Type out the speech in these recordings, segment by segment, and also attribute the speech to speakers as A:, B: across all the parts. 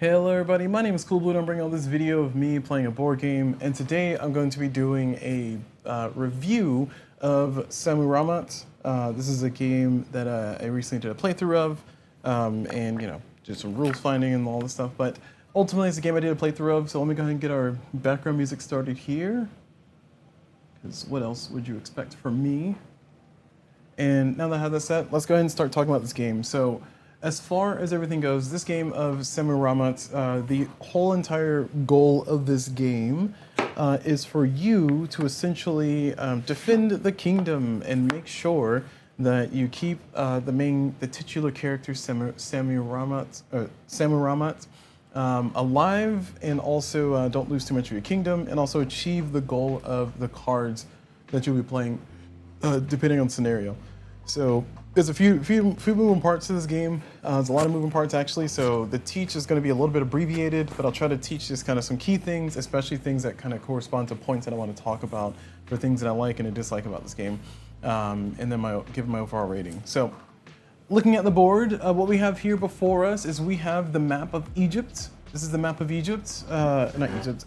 A: Hello everybody, my name is CulBlu and I'm bringing out this video of me playing a board game, and today I'm going to be doing a review of Sammu-Ramat. This is a game that I recently did a playthrough of, and did some rules finding and all this stuff, but ultimately it's a game I did a playthrough of, so let me go ahead and get our background music started here, because what else would you expect from me? And now that I have that set, let's go ahead and start talking about this game. So, as far as everything goes, this game of Sammu-Ramat, the whole entire goal of this game is for you to essentially defend the kingdom and make sure that you keep the titular character Sammu-Ramat alive, and also don't lose too much of your kingdom, and also achieve the goal of the cards that you'll be playing, depending on scenario. So there's a few moving parts to this game. There's a lot of moving parts actually. So the teach is going to be a little bit abbreviated, but I'll try to teach just kind of some key things, especially things that kind of correspond to points that I want to talk about, for things that I like and I dislike about this game, and then give my overall rating. So looking at the board, what we have here before us is we have the map of Egypt. This is the map of Egypt. Not Egypt.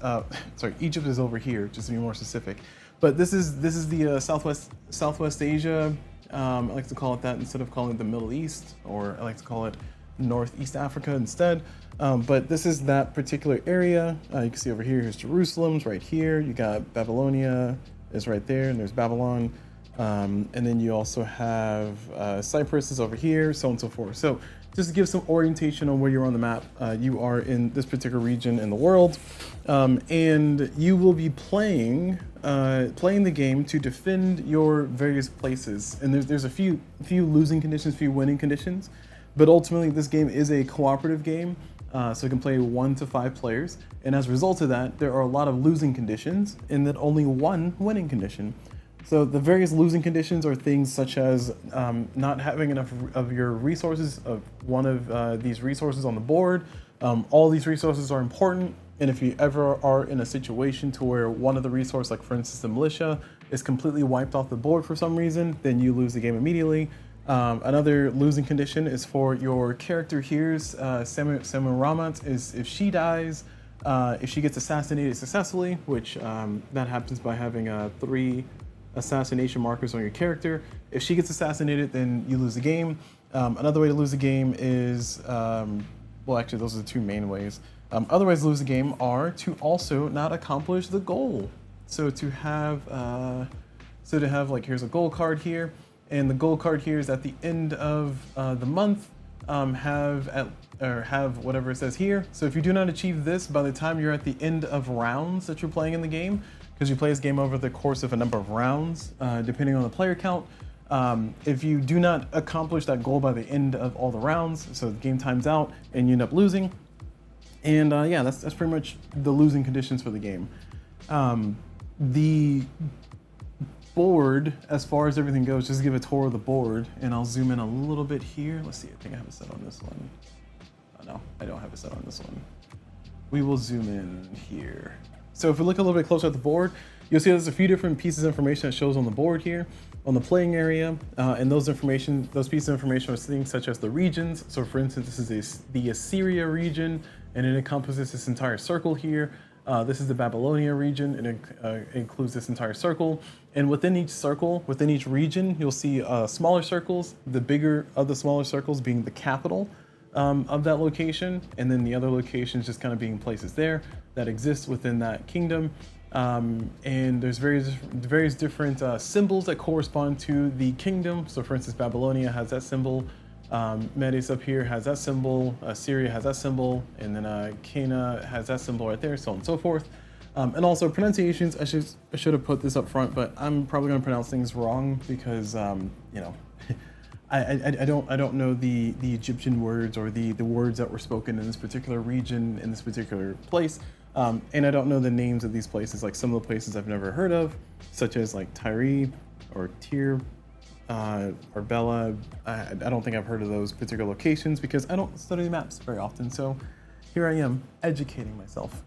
A: Sorry, Egypt is over here, just to be more specific. But this is the Southwest Asia. I like to call it that instead of calling it the Middle East, or I like to call it Northeast Africa instead. But this is that particular area. You can see over here, here's Jerusalem's right here. You got Babylonia is right there, and there's Babylon. And then you also have Cyprus is over here, so on and so forth. So just to give some orientation on where you're on the map, you are in this particular region in the world, and you will be playing the game to defend your various places. And there's a few losing conditions, few winning conditions, but ultimately this game is a cooperative game, so it can play 1 to 5 players. And as a result of that, there are a lot of losing conditions, and then only one winning condition. So the various losing conditions are things such as not having enough of your resources, of one of these resources on the board. All these resources are important, and if you ever are in a situation to where one of the resources, like for instance the militia, is completely wiped off the board for some reason, then you lose the game immediately. Another losing condition is for your character here's Sammu-Ramat, is if she dies, if she gets assassinated successfully, which that happens by having 3 assassination markers on your character. If she gets assassinated, then you lose the game. Another way to lose the game is, well, actually, those are the 2 main ways. Other ways to lose the game are to also not accomplish the goal. So to have like, here's a goal card here, and the goal card here is at the end of the month, have whatever it says here. So if you do not achieve this by the time you're at the end of rounds that you're playing in the game, because you play this game over the course of a number of rounds, depending on the player count. If you do not accomplish that goal by the end of all the rounds, so the game times out and you end up losing. And yeah, that's pretty much the losing conditions for the game. The board, as far as everything goes, just give a tour of the board, and I'll zoom in a little bit here. Let's see, I think I have it set on this one. Oh, no, I don't have it set on this one. We will zoom in here. So if we look a little bit closer at the board, you'll see there's a few different pieces of information that shows on the board here, on the playing area, and those pieces of information are things such as the regions. So for instance, this is the Assyria region, and it encompasses this entire circle here. This is the Babylonia region, and it includes this entire circle. And within each circle, within each region, you'll see smaller circles, the bigger of the smaller circles being the capital of that location, and then the other locations just kind of being places there that exist within that kingdom. And there's various different symbols that correspond to the kingdom. So for instance, Babylonia has that symbol, Medes up here has that symbol, Syria has that symbol, and then Cana has that symbol right there, so on and so forth. And also pronunciations, I should have put this up front, but I'm probably going to pronounce things wrong because I don't know the Egyptian words, or the words that were spoken in this particular region, in this particular place, and I don't know the names of these places. Like some of the places I've never heard of, such as like Tyre or Tyre, or Bella. I don't think I've heard of those particular locations because I don't study maps very often. So here I am educating myself.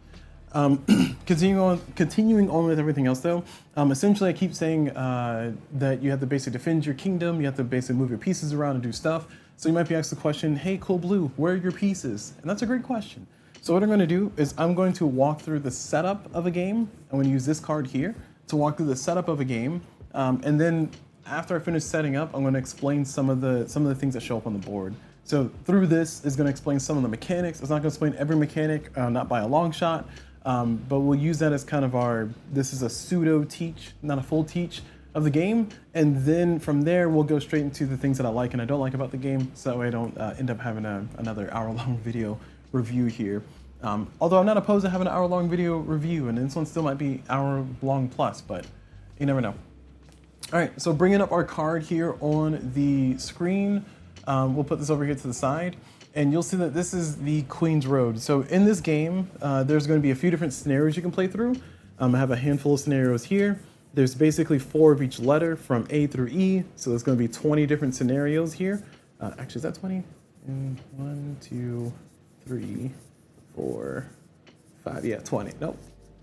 A: Continuing on with everything else though, essentially I keep saying that you have to basically defend your kingdom, you have to basically move your pieces around and do stuff. So you might be asked the question, hey CulBlu, where are your pieces? And that's a great question. So what I'm going to do is I'm going to walk through the setup of a game. I'm going to use this card here to walk through the setup of a game, and then after I finish setting up, I'm going to explain some of the things that show up on the board. So through this is going to explain some of the mechanics. It's not going to explain every mechanic, not by a long shot, but we'll use that as kind of this is a pseudo teach, not a full teach of the game. And then from there, we'll go straight into the things that I like and I don't like about the game, so that way I don't end up having another hour-long video review here. Although I'm not opposed to having an hour-long video review, and this one still might be hour-long plus, but you never know. All right, so bringing up our card here on the screen, we'll put this over here to the side, and you'll see that this is the Queen's Road. So in this game, there's going to be a few different scenarios you can play through. I have a handful of scenarios here. There's basically 4 of each letter from A through E, so there's going to be 20 different scenarios here. Actually, is that 20? 1, 2, 3, 4, 5, yeah, 20. Nope.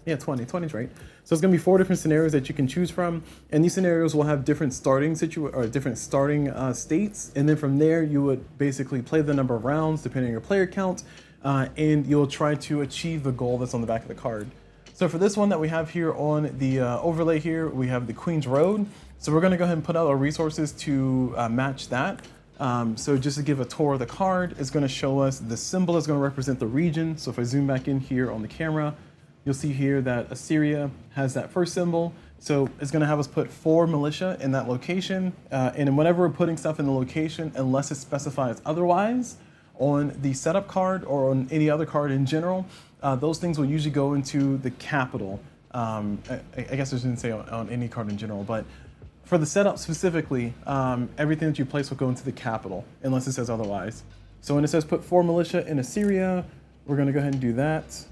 A: Yeah, 20. 20 is right. So it's going to be 4 different scenarios that you can choose from, and these scenarios will have different starting states, and then from there you would basically play the number of rounds depending on your player count, and you'll try to achieve the goal that's on the back of the card. So for this one that we have here on the overlay here, we have the Queen's Road. So we're going to go ahead and put out our resources to match that. So just to give a tour of the card, it's going to show us the symbol that's going to represent the region. So if I zoom back in here on the camera, you'll see here that Assyria has that first symbol. So it's going to have us put 4 militia in that location. And whenever we're putting stuff in the location, unless it specifies otherwise on the setup card or on any other card in general, those things will usually go into the capital. I guess I shouldn't say on any card in general, but for the setup specifically, everything that you place will go into the capital unless it says otherwise. So when it says put 4 militia in Assyria, we're going to go ahead and do that.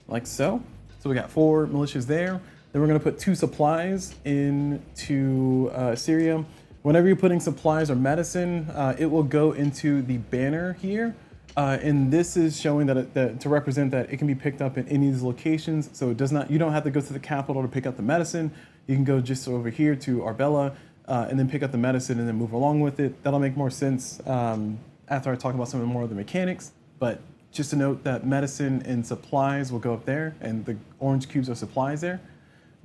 A: Like so. So we got 4 militias there. Then we're going to put 2 supplies into Assyria. Whenever you're putting supplies or medicine, it will go into the banner here. And this is showing that to represent that it can be picked up in any of these locations. So it does not, you don't have to go to the capital to pick up the medicine. You can go just over here to Arbella and then pick up the medicine and then move along with it. That'll make more sense after I talk about some more of the mechanics. But just to note that medicine and supplies will go up there, and the orange cubes are supplies there.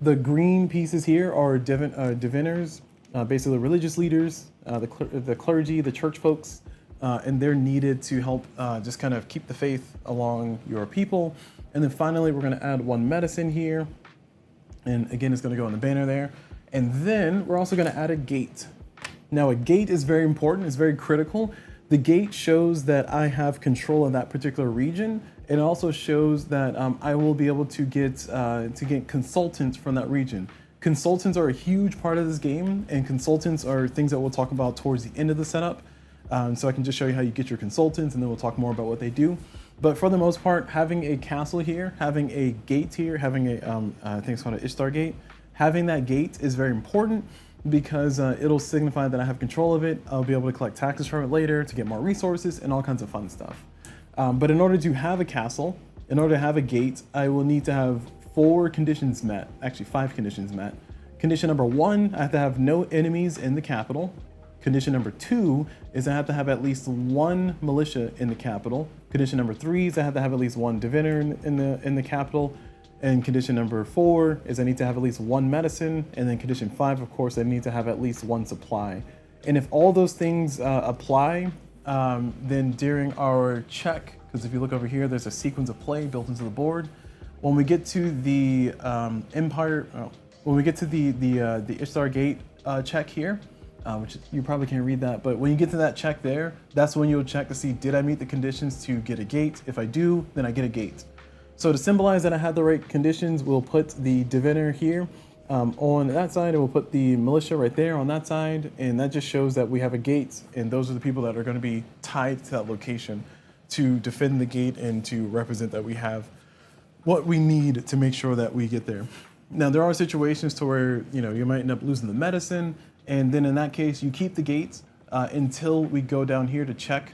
A: The green pieces here are diviners, basically religious leaders, the clergy, the church folks, and they're needed to help just kind of keep the faith along your people. And then finally, we're going to add 1 medicine here. And again, it's going to go in the banner there. And then we're also going to add a gate. Now, a gate is very important. It's very critical. The gate shows that I have control of that particular region. It also shows that I will be able to get consultants from that region. Consultants are a huge part of this game, and consultants are things that we'll talk about towards the end of the setup. So I can just show you how you get your consultants, and then we'll talk more about what they do. But for the most part, having a castle here, having a gate here, having I think it's called an Ishtar gate, having that gate is very important because it'll signify that I have control of it. I'll be able to collect taxes from it later to get more resources and all kinds of fun stuff. But in order to have a castle, in order to have a gate, I will need to have 4 conditions met, actually 5 conditions met. Condition number 1, I have to have no enemies in the capital. Condition number 2 is I have to have at least 1 militia in the capital. Condition number 3 is I have to have at least 1 diviner in the capital. And condition number 4 is I need to have at least 1 medicine. And then condition 5, of course, I need to have at least 1 supply. And if all those things apply, then during our check, because if you look over here, there's a sequence of play built into the board. When we get to the when we get to the Ishtar Gate check here, which you probably can't read that, but when you get to that check there, that's when you'll check to see, did I meet the conditions to get a gate? If I do, then I get a gate. So to symbolize that I had the right conditions, we'll put the diviner here on that side, and we'll put the militia right there on that side, and that just shows that we have a gate, and those are the people that are going to be tied to that location to defend the gate and to represent that we have what we need to make sure that we get there. Now, there are situations to where, you might end up losing the medicine, and then in that case, you keep the gates until we go down here to check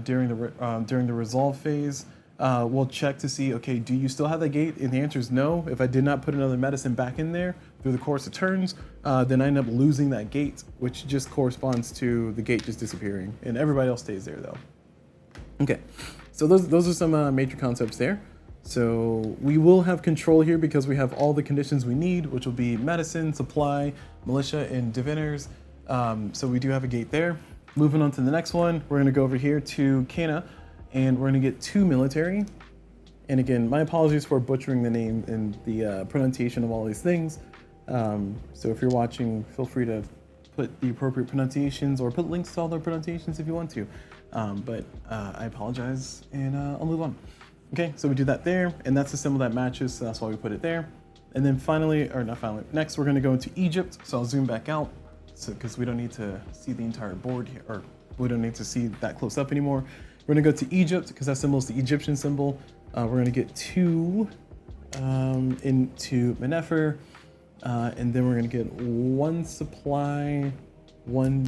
A: during the resolve phase. We'll check to see, okay, do you still have the gate? And the answer is no. If I did not put another medicine back in there through the course of turns, then I end up losing that gate, which just corresponds to the gate just disappearing. And everybody else stays there, though. Okay, so those are some major concepts there. So we will have control here because we have all the conditions we need, which will be medicine, supply, militia, and diviners. So we do have a gate there. Moving on to the next one, we're gonna go over here to Cana, and we're gonna get 2 military. And again, my apologies for butchering the name and the pronunciation of all these things. So if you're watching, feel free to put the appropriate pronunciations or put links to all the pronunciations if you want to. But I apologize, and I'll move on. Okay, so we do that there, and that's the symbol that matches, so that's why we put it there. And then finally, or not finally, next we're gonna go into Egypt. So I'll zoom back out, so because we don't need to see the entire board here, or we don't need to see that close up anymore. We're gonna go to Egypt, because that symbol is the Egyptian symbol. We're gonna get 2 into Men-nefer, and then we're gonna get 1 supply, 1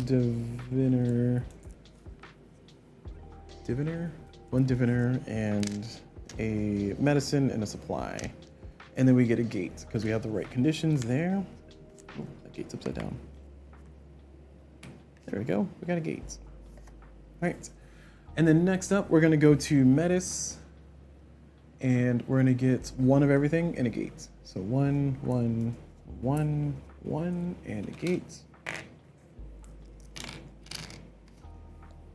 A: one diviner, and a medicine and a supply. And then we get a gate because we have the right conditions there. Oh, that gate's upside down. There we go, we got a gate. All right, and then next up, we're gonna go to Metis, and we're gonna get 1 of everything and a gate. So 1, 1, 1, 1, and a gate.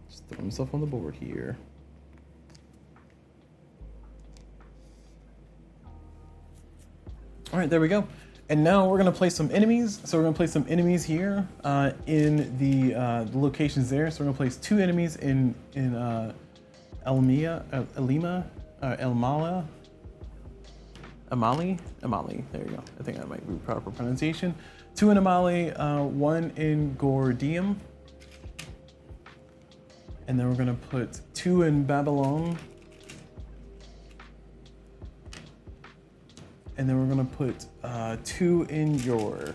A: Just throw himself on the board here. All right, there we go. And now we're gonna place some enemies. So we're gonna place some enemies here in the locations there. So we're gonna place 2 enemies in Elima, Amali. There you go. I think that might be proper pronunciation. 2 in Amali, 1 in Gordium, and then we're gonna put 2 in Babylon. And then we're gonna put 2 in Ur.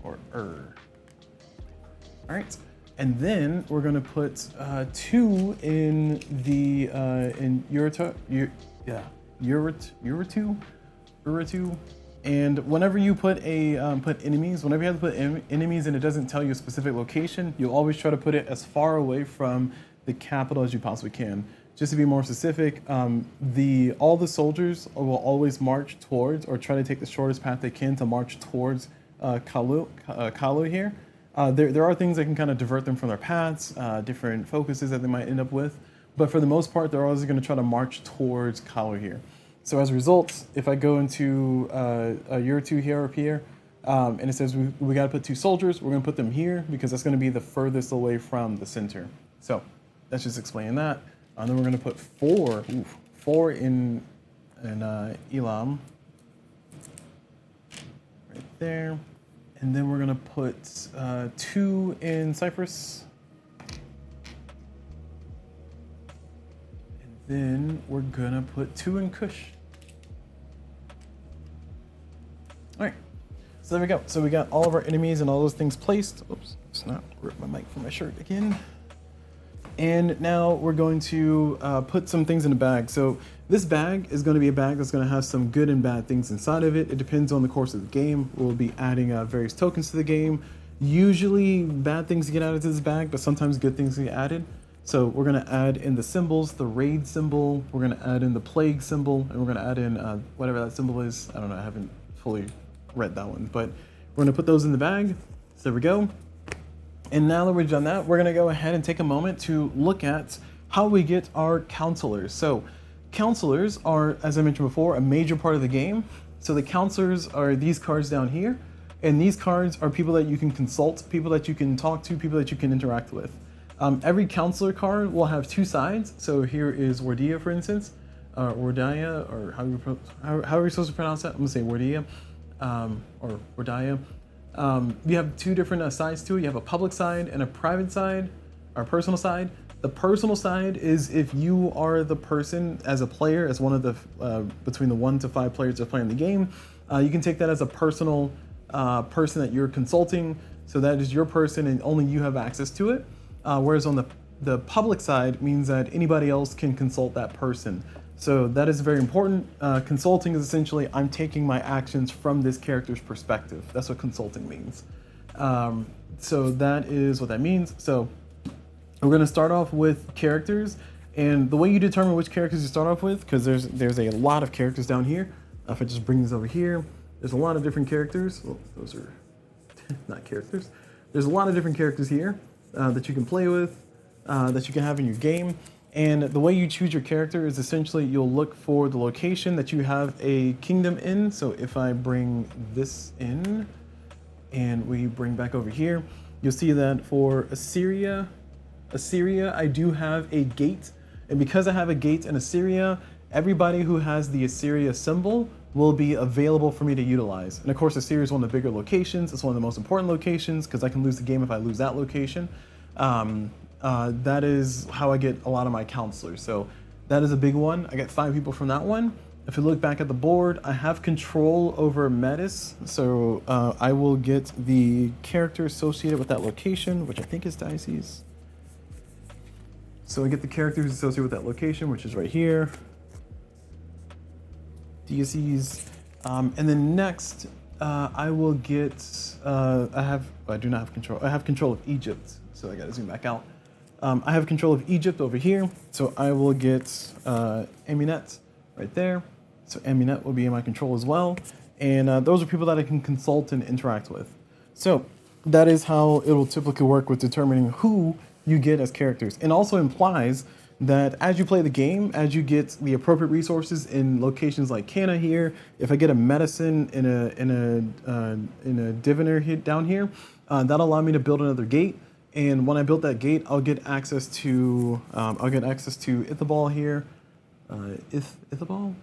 A: All right, and then we're gonna put 2 in the in Uratu. And whenever you put enemies, whenever you have to put enemies and it doesn't tell you a specific location, you always try to put it as far away from the capital as you possibly can. Just to be more specific, all the soldiers will always march towards, or try to take the shortest path they can to march towards CulBlu here. There are things that can kind of divert them from their paths, different focuses that they might end up with, but for the most part, they're always going to try to march towards CulBlu here. So as a result, if I go into Ur2 here up here, and it says we got to put 2 soldiers, we're going to put them here because that's going to be the furthest away from the center. So that's just explaining that. And then we're going to put 4 in Elam, right there. And then we're going to put 2 in Cyprus. And then we're going to put 2 in Kush. All right, so there we go. So we got all of our enemies and all those things placed. Oops, let's not rip my mic from my shirt again. And now we're going to put some things in a bag. So this bag is going to be a bag that's going to have some good and bad things inside of it. It depends on the course of the game. We'll be adding various tokens to the game. Usually bad things get added to this bag, but sometimes good things get added. So we're going to add in the symbols, the raid symbol. We're going to add in the plague symbol, and we're going to add in whatever that symbol is. I don't know, I haven't fully read that one, but we're going to put those in the bag. So there we go. And now that we've done that, we're gonna go ahead and take a moment to look at how we get our counselors. So counselors are, as I mentioned before, a major part of the game. So the counselors are these cards down here, and these cards are people that you can consult, people that you can talk to, people that you can interact with. Every counselor card will have 2 sides. So here is Wardia, for instance, Wardia, or how are we supposed to pronounce that? I'm gonna say Wardia, or Wardia. You have 2 different sides to it. You have a public side and a private side, or personal side. The personal side is if you are the person as a player, as one of the between the 1 to 5 players that are playing the game, you can take that as a personal person that you're consulting. So that is your person, and only you have access to it. Whereas on the public side means that anybody else can consult that person. So that is very important. Consulting is essentially, I'm taking my actions from this character's perspective. That's what consulting means. So that is what that means. So We're going to start off with characters, and the way you determine which characters you start off with, because there's a lot of characters down here. If I just bring this over here, there's a lot of different characters. Well, those are not characters. There's a lot of different characters here that you can play with, that you can have in your game. And the way you choose your character is essentially you'll look for the location that you have a kingdom in. So if I bring this in and we bring back over here, you'll see that for Assyria, I do have a gate. And because I have a gate in Assyria, everybody who has the Assyria symbol will be available for me to utilize. And of course, Assyria is one of the bigger locations. It's one of the most important locations because I can lose the game if I lose that location. That is how I get a lot of my counselors. So that is a big one. I get 5 people from that one. If you look back at the board, I have control over Metis. So I will get the character associated with that location, which I think is Diocese. So I get the character who's associated with that location, which is right here. Diocese. And then next, I will get, I do not have control. I have control of Egypt. So I gotta zoom back out. I have control of Egypt over here. So I will get Amunet right there. So Amunet will be in my control as well. And those are people that I can consult and interact with. So that is how it will typically work with determining who you get as characters. And also implies that as you play the game, as you get the appropriate resources in locations like Cana here, if I get a medicine in a diviner down here, that'll allow me to build another gate. And when I build that gate, I'll get access to Ithabal here. Ithabal,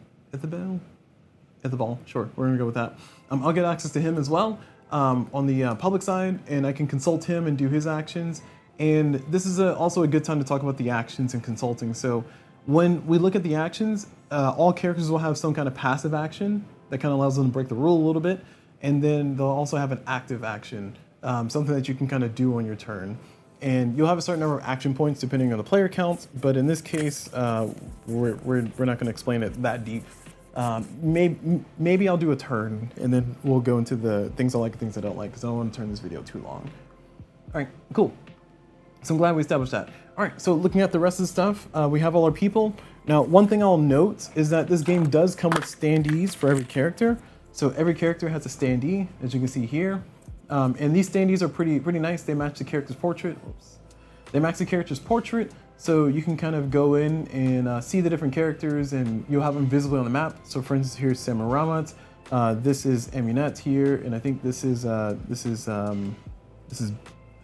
A: sure, we're gonna go with that. I'll get access to him as well on the public side, and I can consult him and do his actions. And this is also a good time to talk about the actions and consulting. So when we look at the actions, all characters will have some kind of passive action that kind of allows them to break the rule a little bit. And then they'll also have an active action, something that you can kind of do on your turn. And you'll have a certain number of action points depending on the player count. But in this case, we're not going to explain it that deep. Maybe I'll do a turn and then we'll go into the things I like and things I don't like, because I don't want to turn this video too long. All right, cool. So I'm glad we established that. All right, so looking at the rest of the stuff, we have all our people. Now, one thing I'll note is that this game does come with standees for every character. So every character has a standee, as you can see here. And these standees are pretty nice. They match the character's portrait. Oops. They match the character's portrait, so you can kind of go in and see the different characters, and you'll have them visibly on the map. So for instance, here's Sammu-Ramat. This is Amunet here, and I think this is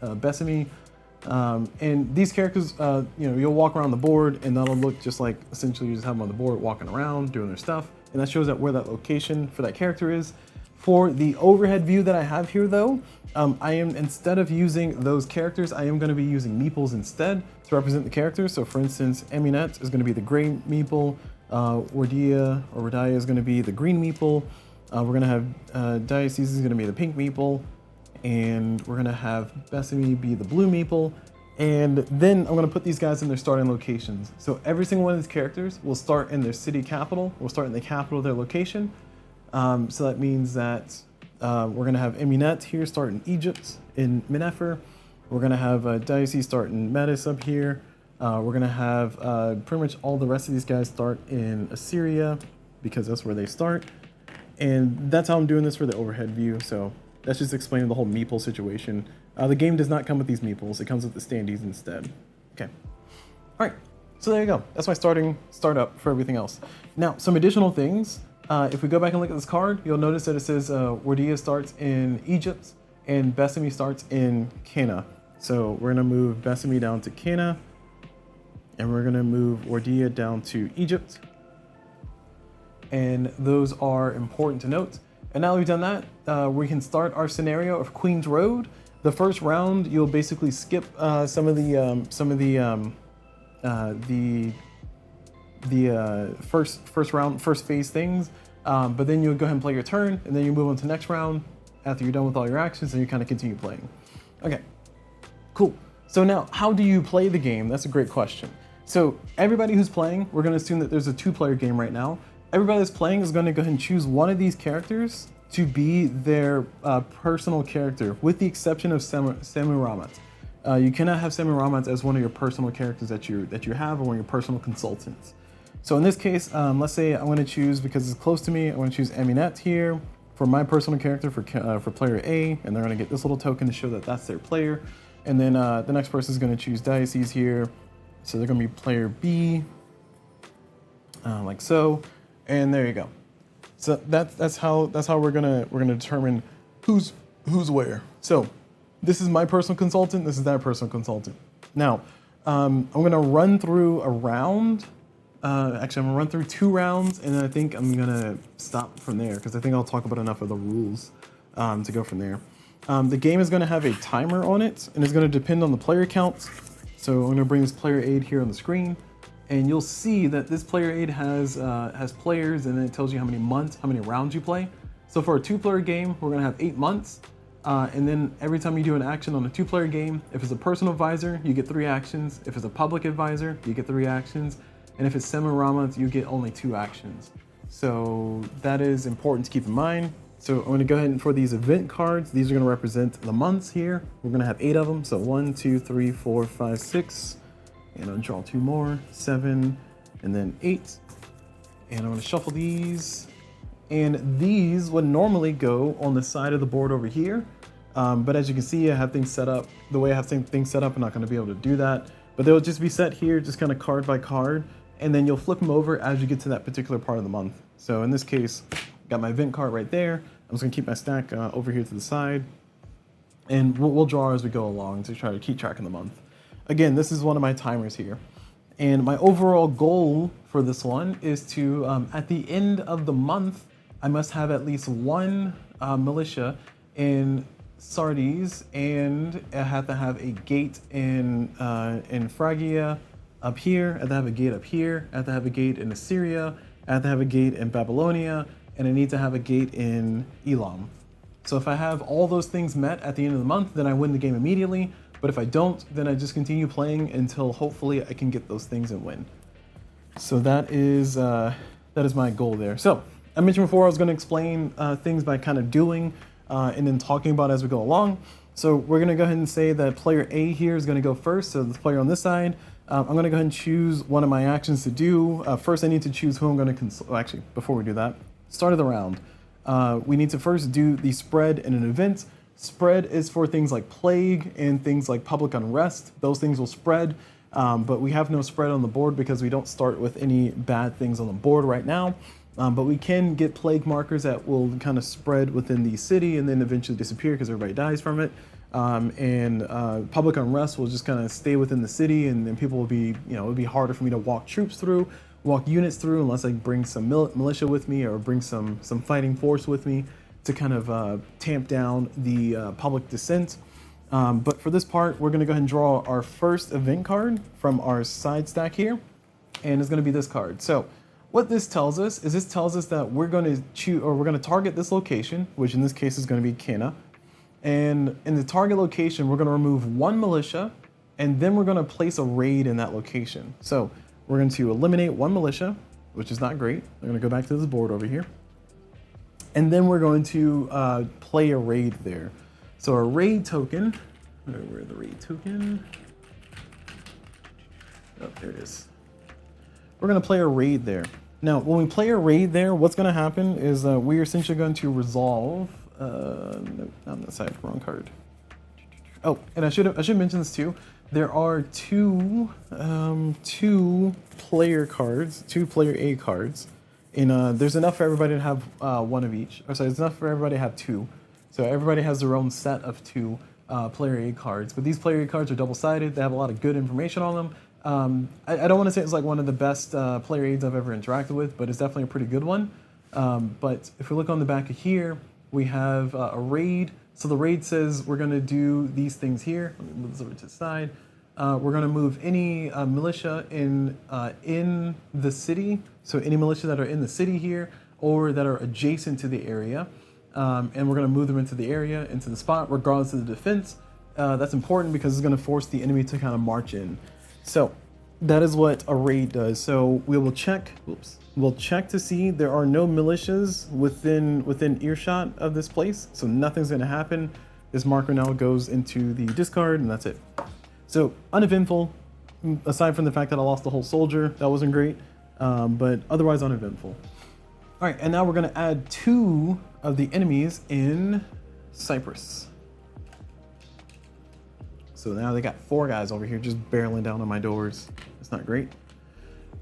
A: Besame. And these characters, you'll walk around the board and that'll look just like essentially you just have them on the board walking around doing their stuff, and that shows that where that location for that character is. For the overhead view that I have here though, instead of using those characters, I am going to be using meeples instead to represent the characters. So for instance, Amunet is going to be the gray meeple, Wardia is going to be the green meeple, we're going to have Diocese is going to be the pink meeple, and we're gonna have Besame be the blue meeple, and then I'm gonna put these guys in their starting locations. So every single one of these characters will start in their city capital, will start in the capital of their location. So that means that we're gonna have Amunet here start in Egypt, in Men-nefer. We're gonna have Diocese start in Metis up here. We're gonna have pretty much all the rest of these guys start in Assyria, because that's where they start. And that's how I'm doing this for the overhead view. So that's just explaining the whole meeple situation. The game does not come with these meeples. It comes with the standees instead. Okay. All right. So there you go. That's my startup for everything else. Now, some additional things. If we go back and look at this card, you'll notice that it says Wardia starts in Egypt and Besame starts in Cana. So we're going to move Besame down to Cana, and we're going to move Wardia down to Egypt. And those are important to note. And now that we've done that, we can start our scenario of Queen's Road. The first round, you'll basically skip some of the first phase things, but then you'll go ahead and play your turn, and then you move on to the next round after you're done with all your actions, and you kind of continue playing. Okay, cool. So now, how do you play the game? That's a great question. So everybody who's playing, we're going to assume that there's a 2-player game right now. Everybody that's playing is going to go ahead and choose one of these characters to be their personal character, with the exception of Sammu-Ramat. You cannot have Sammu-Ramat as one of your personal characters that you have, or one of your personal consultants. So in this case, let's say I'm going to choose, because it's close to me, I'm going to choose Men-nefer here for my personal character for player A, and they're going to get this little token to show that that's their player. And then the next person is going to choose Diocese here, so they're going to be player B, like so, and there you go. So that's how we're gonna determine who's where. So this is my personal consultant. This is that personal consultant. Now I'm gonna run through a round. Actually, I'm gonna run through 2 rounds, and then I think I'm gonna stop from there because I think I'll talk about enough of the rules to go from there. The game is gonna have a timer on it, and it's gonna depend on the player counts. So I'm gonna bring this player aid here on the screen, and you'll see that this player aid has players, and then it tells you how many months, how many rounds you play. So for a 2-player game, we're gonna have 8 months. And then every time you do an action on a 2-player game, if it's a personal advisor, you get 3 actions. If it's a public advisor, you get 3 actions. And if it's Sammu-Ramat, you get only 2 actions. So that is important to keep in mind. So I'm gonna go ahead and for these event cards, these are gonna represent the months here. We're gonna have 8 of them. So 1, 2, 3, 4, 5, 6. And I'll draw 2 more, 7, and then 8. And I'm gonna shuffle these. And these would normally go on the side of the board over here. But as you can see, I have things set up. The way I have things set up, I'm not gonna be able to do that. But they'll just be set here, just kind of card by card. And then you'll flip them over as you get to that particular part of the month. So in this case, got my event card right there. I'm just gonna keep my stack over here to the side. And we'll draw as we go along to try to keep track of the month. Again, this is one of my timers here. And my overall goal for this one is to, at the end of the month, I must have at least 1 militia in Sardes, and I have to have a gate in Phrygia up here, I have to have a gate up here, I have to have a gate in Assyria, I have to have a gate in Babylonia, and I need to have a gate in Elam. So if I have all those things met at the end of the month, then I win the game immediately. But if I don't, then I just continue playing until hopefully I can get those things and win. So that is my goal there. So I mentioned before I was going to explain things by kind of doing and then talking about as we go along. So we're going to go ahead and say that player A here is going to go first. So the player on this side, I'm going to go ahead and choose one of my actions to do. First, I need to choose who I'm going to consult. Actually, before we do that, start of the round. We need to first do the spread in an event. Spread is for things like plague and things like public unrest. Those things will spread, but we have no spread on the board because we don't start with any bad things on the board right now. But we can get plague markers that will kind of spread within the city and then eventually disappear because everybody dies from it. Public unrest will just kind of stay within the city, and then people will be, it'll be harder for me to walk troops through, walk units through, unless I bring some militia with me or bring some fighting force with me to kind of tamp down the public dissent. But for this part, we're going to go ahead and draw our first event card from our side stack here, and it's going to be this card. So what this tells us is that we're going to choose, or we're going to target this location, which in this case is going to be Cana. And in the target location, we're going to remove 1 militia, and then we're going to place a raid in that location. So we're going to eliminate 1 militia, which is not great. I'm going to go back to this board over here. And then we're going to play a raid there. So a raid token, where's the raid token? Oh, there it is. We're going to play a raid there. Now, when we play a raid there, what's going to happen is we are essentially going to resolve. No, on that side, wrong card. Oh, and I should mention this too. There are two player cards, 2 player A cards. And there's enough for everybody to have 1 of each. Or sorry, it's enough for everybody to have 2. So everybody has their own set of 2 player A cards. But these player A cards are double-sided. They have a lot of good information on them. I don't want to say it's like one of the best player aids I've ever interacted with, but it's definitely a pretty good one. But if we look on the back of here, we have a raid. So the raid says we're going to do these things here. Let me move this over to the side. We're going to move any militia in the city. So any militia that are in the city here or that are adjacent to the area. And we're going to move them into the area, into the spot, regardless of the defense. That's important because it's going to force the enemy to kind of march in. So that is what a raid does. So we will check. We'll check to see there are no militias within earshot of this place. So nothing's going to happen. This marker now goes into the discard, and that's it. So uneventful, aside from the fact that I lost the whole soldier, that wasn't great, but otherwise uneventful. All right, and now we're gonna add 2 of the enemies in Cyprus. So now they got 4 guys over here just barreling down on my doors. It's not great.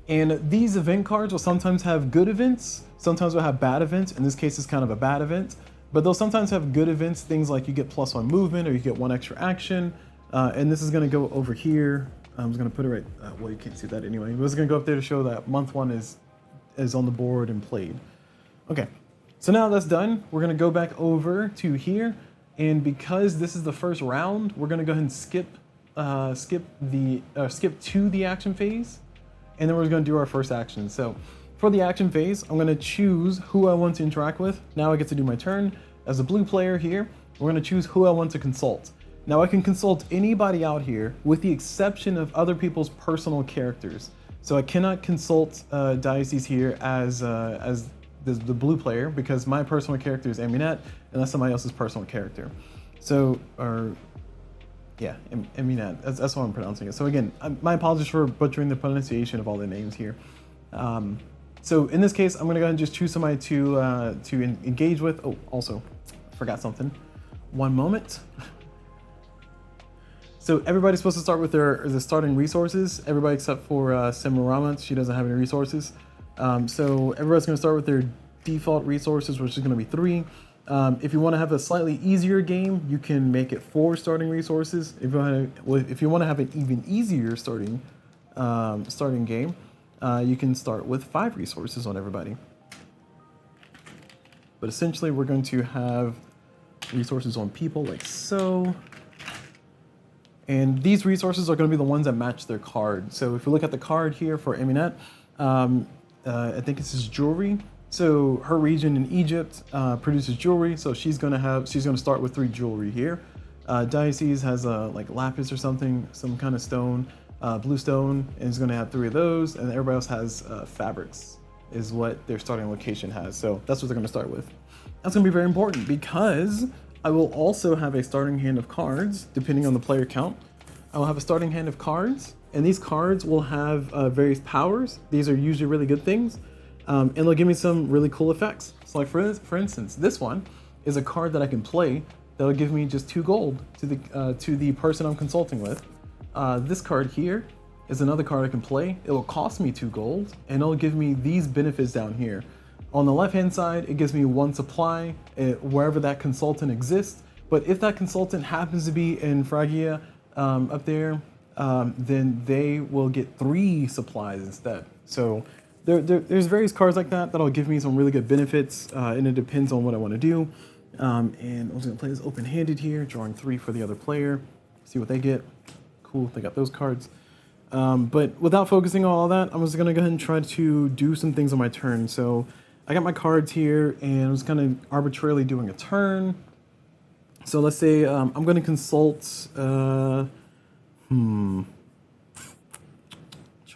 A: And these event cards will sometimes have good events, sometimes will have bad events. In this case, it's kind of a bad event, but they'll sometimes have good events, things like you get +1 movement or you get 1 extra action. And this is gonna go over here. I'm just gonna put it right, well, you can't see that anyway. But it's gonna go up there to show that month 1 is on the board and played. Okay, so now that's done. We're gonna go back over to here. And because this is the first round, we're gonna go ahead and skip to the action phase. And then we're gonna do our first action. So for the action phase, I'm gonna choose who I want to interact with. Now I get to do my turn. As a blue player here, we're gonna choose who I want to consult. Now I can consult anybody out here with the exception of other people's personal characters. So I cannot consult Diocese here as the blue player because my personal character is Amunet and that's somebody else's personal character. So, yeah, Amunet, that's what I'm pronouncing it. So again, my apologies for butchering the pronunciation of all the names here. So in this case, I'm gonna go ahead and just choose somebody to engage with. Oh, also, forgot something. One moment. So everybody's supposed to start with the starting resources. Everybody except for Sammu-Ramat, she doesn't have any resources. So everybody's gonna start with their default resources, which is gonna be 3. If you wanna have a slightly easier game, you can make it 4 starting resources. If you wanna have an even easier starting game, you can start with 5 resources on everybody. But essentially we're going to have resources on people like so. And these resources are going to be the ones that match their card. So if you look at the card here for Amunet, I think this is jewelry. So her region in Egypt produces jewelry. So she's going to start with 3 jewelry here. Diocese has like lapis or something, some kind of stone, blue stone, and is going to have 3 of those. And everybody else has fabrics is what their starting location has. So that's what they're going to start with. That's going to be very important because I will also have a starting hand of cards, depending on the player count. I will have a starting hand of cards, and these cards will have various powers. These are usually really good things, and they'll give me some really cool effects. So like for instance, this one is a card that I can play that'll give me just 2 gold to the person I'm consulting with. This card here is another card I can play. It will cost me 2 gold, and it'll give me these benefits down here. On the left-hand side, it gives me 1 supply wherever that consultant exists. But if that consultant happens to be in Phrygia up there, then they will get 3 supplies instead. So there's various cards like that that'll give me some really good benefits, and it depends on what I want to do. And I'm just gonna play this open-handed here, drawing 3 for the other player. See what they get. Cool, they got those cards. But without focusing on all that, I'm just gonna go ahead and try to do some things on my turn. So I got my cards here, and I'm just kind of arbitrarily doing a turn. So let's say I'm going to consult. Try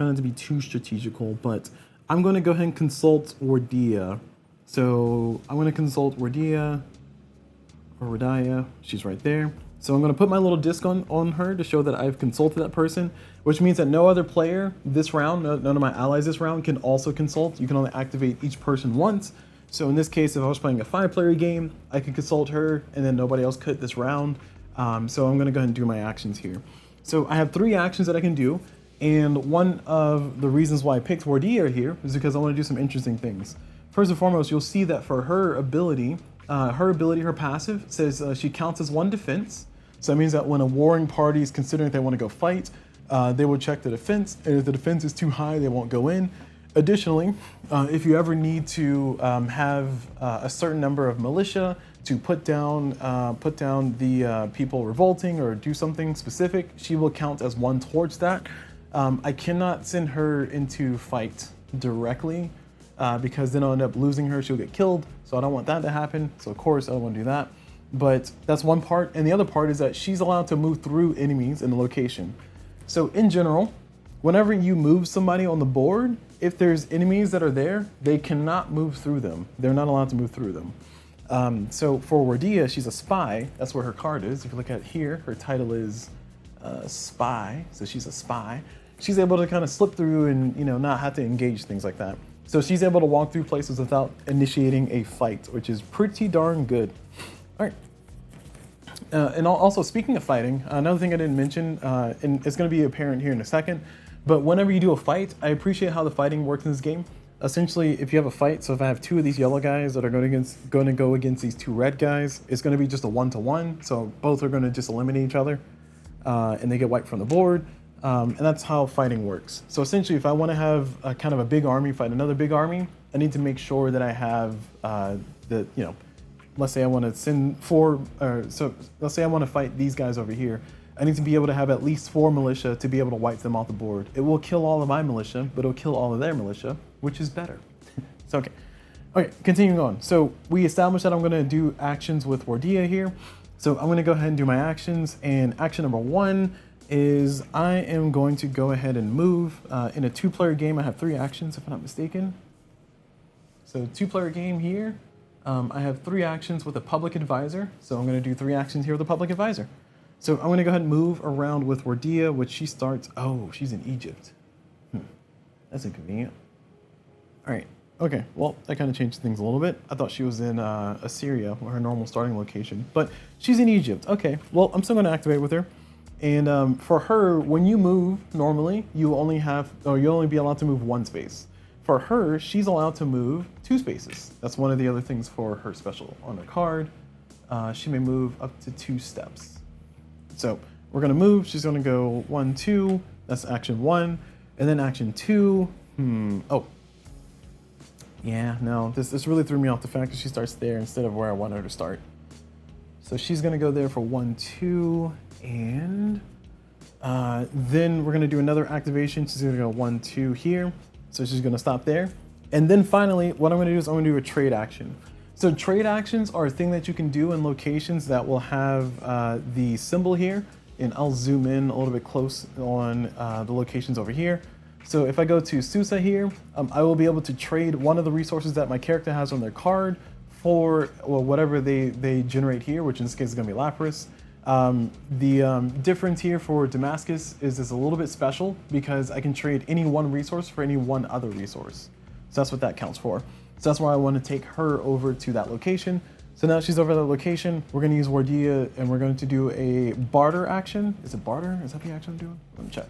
A: not to be too strategical, but I'm going to go ahead and consult Wardia. So I'm going to consult Wardia, or Wardia. She's right there. So I'm going to put my little disc on her to show that I've consulted that person, which means that no other player this round, none of my allies this round can also consult. You can only activate each person once. So in this case, if I was playing a 5-player game, I could consult her and then nobody else could this round. So I'm going to go ahead and do my actions here. So I have 3 actions that I can do. And one of the reasons why I picked Wardia here is because I want to do some interesting things. First and foremost, you'll see that for her ability, her passive says she counts as 1 defense. So that means that when a warring party is considering if they want to go fight, they will check the defense, and if the defense is too high, they won't go in. Additionally, if you ever need to have a certain number of militia to put down the people revolting or do something specific, she will count as 1 towards that. I cannot send her into fight directly because then I'll end up losing her, she'll get killed, so I don't want that to happen, so of course I don't want to do that. But that's one part, and the other part is that she's allowed to move through enemies in the location. So in general, whenever you move somebody on the board, if there's enemies that are there, they cannot move through them. They're not allowed to move through them. So for Wardia, she's a spy. That's where her card is. If you look at here, her title is spy, so she's a spy. She's able to kind of slip through and not have to engage things like that. So she's able to walk through places without initiating a fight, which is pretty darn good. All right. And also, speaking of fighting, another thing I didn't mention, and it's going to be apparent here in a second, but whenever you do a fight, I appreciate how the fighting works in this game. Essentially, if you have a fight, so if I have two of these yellow guys that are going to go against these two red guys, it's going to be just a 1-to-1. So both are going to just eliminate each other, and they get wiped from the board. And that's how fighting works. So essentially, if I want to have a kind of a big army fight another big army, I need to make sure that I have let's say I want to send let's say I want to fight these guys over here. I need to be able to have at least 4 militia to be able to wipe them off the board. It will kill all of my militia, but it'll kill all of their militia, which is better. So, okay, continuing on. So we established that I'm going to do actions with Wardia here. So I'm going to go ahead and do my actions. And action number 1 is I am going to go ahead and move. In a 2-player game, I have 3 actions, if I'm not mistaken. So 2-player game here. I have 3 actions with a public advisor. So I'm going to do 3 actions here with a public advisor. So I'm going to go ahead and move around with Wardia, which she starts. Oh, she's in Egypt. That's inconvenient. All right. Okay. Well, that kind of changed things a little bit. I thought she was in Assyria, her normal starting location, but she's in Egypt. Okay. Well, I'm still going to activate with her. And for her, when you move normally, you'll only be allowed to move 1 space. For her, she's allowed to move 2 spaces. That's one of the other things for her special on her card. She may move up to 2 steps. So we're going to move. She's going to go 1, 2. That's action 1. And then action 2. Oh. Yeah, no. This really threw me off, the fact that she starts there instead of where I want her to start. So she's going to go there for 1, 2. And then we're going to do another activation. She's going to go 1, 2 here. So she's going to stop there. And then finally, what I'm going to do is I'm going to do a trade action. So trade actions are a thing that you can do in locations that will have the symbol here. And I'll zoom in a little bit close on the locations over here. So if I go to Susa here, I will be able to trade one of the resources that my character has on their card for whatever they generate here, which in this case is going to be Lapras. The difference here for Damascus is a little bit special because I can trade any one resource for any one other resource. So that's what that counts for. So that's why I want to take her over to that location. So now she's over at that location. We're going to use Wardia and we're going to do a barter action. Is it barter? Is that the action I'm doing? Let me check.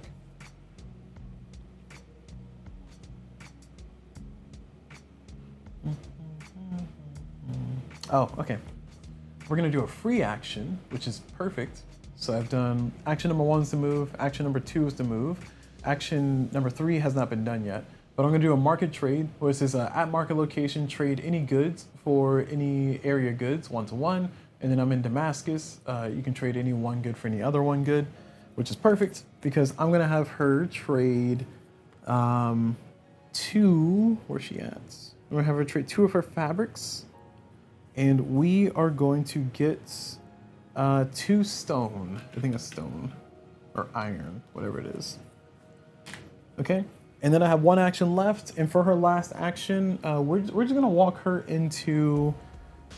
A: Oh, okay. We're going to do a free action, which is perfect. So I've done action number 1 is to move. Action number 2 is to move. Action number 3 has not been done yet. But I'm going to do a market trade, where it says at market location, trade any goods for any area goods, 1-to-1. And then I'm in Damascus. You can trade any 1 good for any other 1 good, which is perfect because I'm going to have her trade 2. Where's she at? I'm going to have her trade 2 of her fabrics. And we are going to get 2 stone. I think that's stone or iron, whatever it is. Okay. And then I have 1 action left, and for her last action, we're just gonna walk her into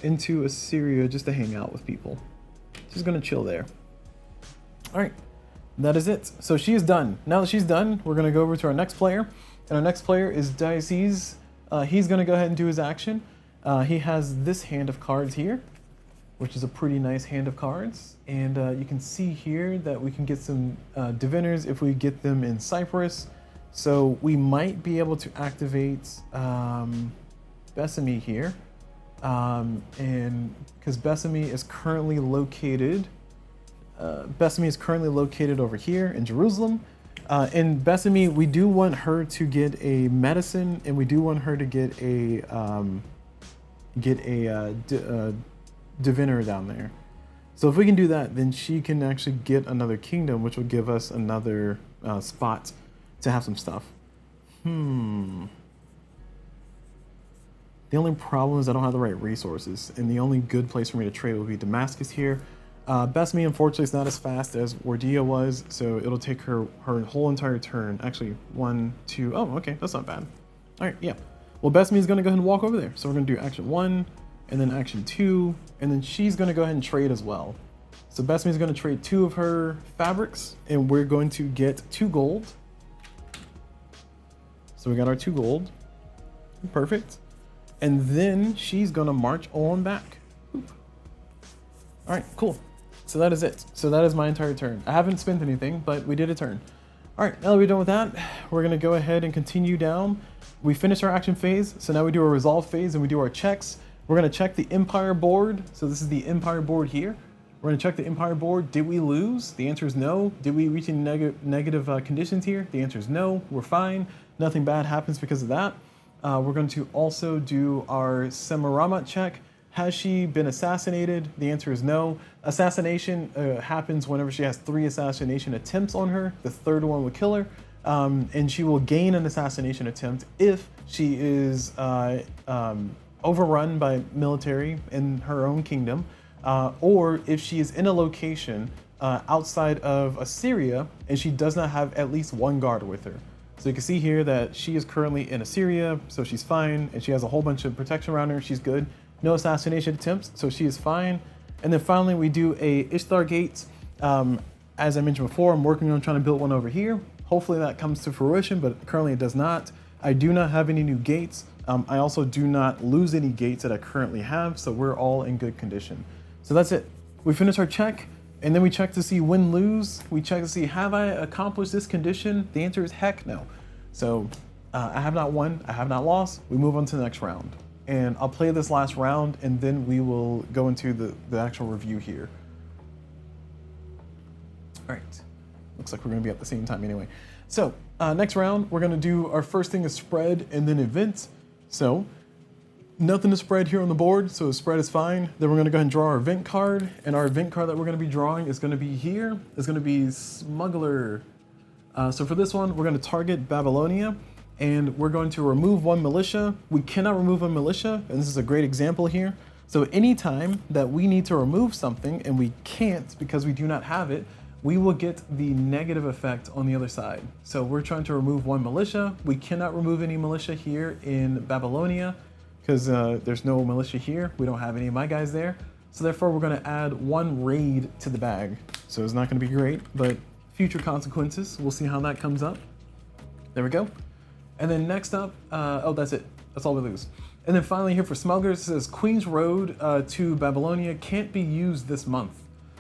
A: Assyria just to hang out with people. She's gonna chill there. All right, that is it. So she is done. Now that she's done, we're gonna go over to our next player, and our next player is Diocese. He's gonna go ahead and do his action. He has this hand of cards here, which is a pretty nice hand of cards, and you can see here that we can get some diviners if we get them in Cyprus. So we might be able to activate Besame here, and because Besame is currently located over here in Jerusalem. In Besame, we do want her to get a medicine, and we do want her to get a diviner down there. So if we can do that, then she can actually get another kingdom, which will give us another spot to have some stuff. The only problem is I don't have the right resources, and the only good place for me to trade would be Damascus here. Besame, unfortunately, is not as fast as Wardia was, so it'll take her whole entire turn. Actually, 1, 2. Oh, okay, that's not bad. All right, yeah. Well, Besame is going to go ahead and walk over there. So we're going to do action 1, and then action 2, and then she's going to go ahead and trade as well. So Besme's going to trade 2 of her fabrics, and we're going to get 2 gold. So we got our 2 gold. Perfect. And then she's going to march on back. Oop. All right, cool. So that is it. So that is my entire turn. I haven't spent anything, but we did a turn. All right, now that we're done with that, we're going to go ahead and continue down. We finished our action phase, so now we do a resolve phase and we do our checks. We're going to check the Empire board. So this is the Empire board here. We're going to check the Empire board. Did we lose? The answer is no. Did we reach any negative conditions here? The answer is no. We're fine. Nothing bad happens because of that. We're going to also do our Sammu-Ramat check. Has she been assassinated? The answer is no. Assassination happens whenever she has 3 assassination attempts on her. The 3rd one will kill her. And she will gain an assassination attempt if she is overrun by military in her own kingdom, or if she is in a location outside of Assyria and she does not have at least 1 guard with her. So you can see here that she is currently in Assyria, so she's fine, and she has a whole bunch of protection around her. She's good. No assassination attempts, so she is fine. And then finally, we do a Ishtar Gate. As I mentioned before, I'm working on trying to build one over here. Hopefully that comes to fruition, but currently it does not. I do not have any new gates. I also do not lose any gates that I currently have, so we're all in good condition. So that's it. We finish our check, and then we check to see win, lose. We check to see, have I accomplished this condition? The answer is heck no. So I have not won, I have not lost. We move on to the next round. And I'll play this last round, and then we will go into the actual review here. All right. Looks like we're going to be at the same time anyway. So next round, we're going to do our first thing is spread and then events. So nothing to spread here on the board, so spread is fine. Then we're going to go ahead and draw our event card. And our event card that we're going to be drawing is going to be here. It's going to be Smuggler. So for this one, we're going to target Babylonia. And we're going to remove 1 militia. We cannot remove a militia, and this is a great example here. So anytime that we need to remove something and we can't because we do not have it, we will get the negative effect on the other side. So we're trying to remove 1 militia. We cannot remove any militia here in Babylonia because there's no militia here. We don't have any of my guys there. So therefore we're gonna add 1 raid to the bag. So it's not gonna be great, but future consequences, we'll see how that comes up. There we go. And then next up, oh, that's it. That's all we lose. And then finally here for smugglers, it says Queen's Road to Babylonia can't be used this month.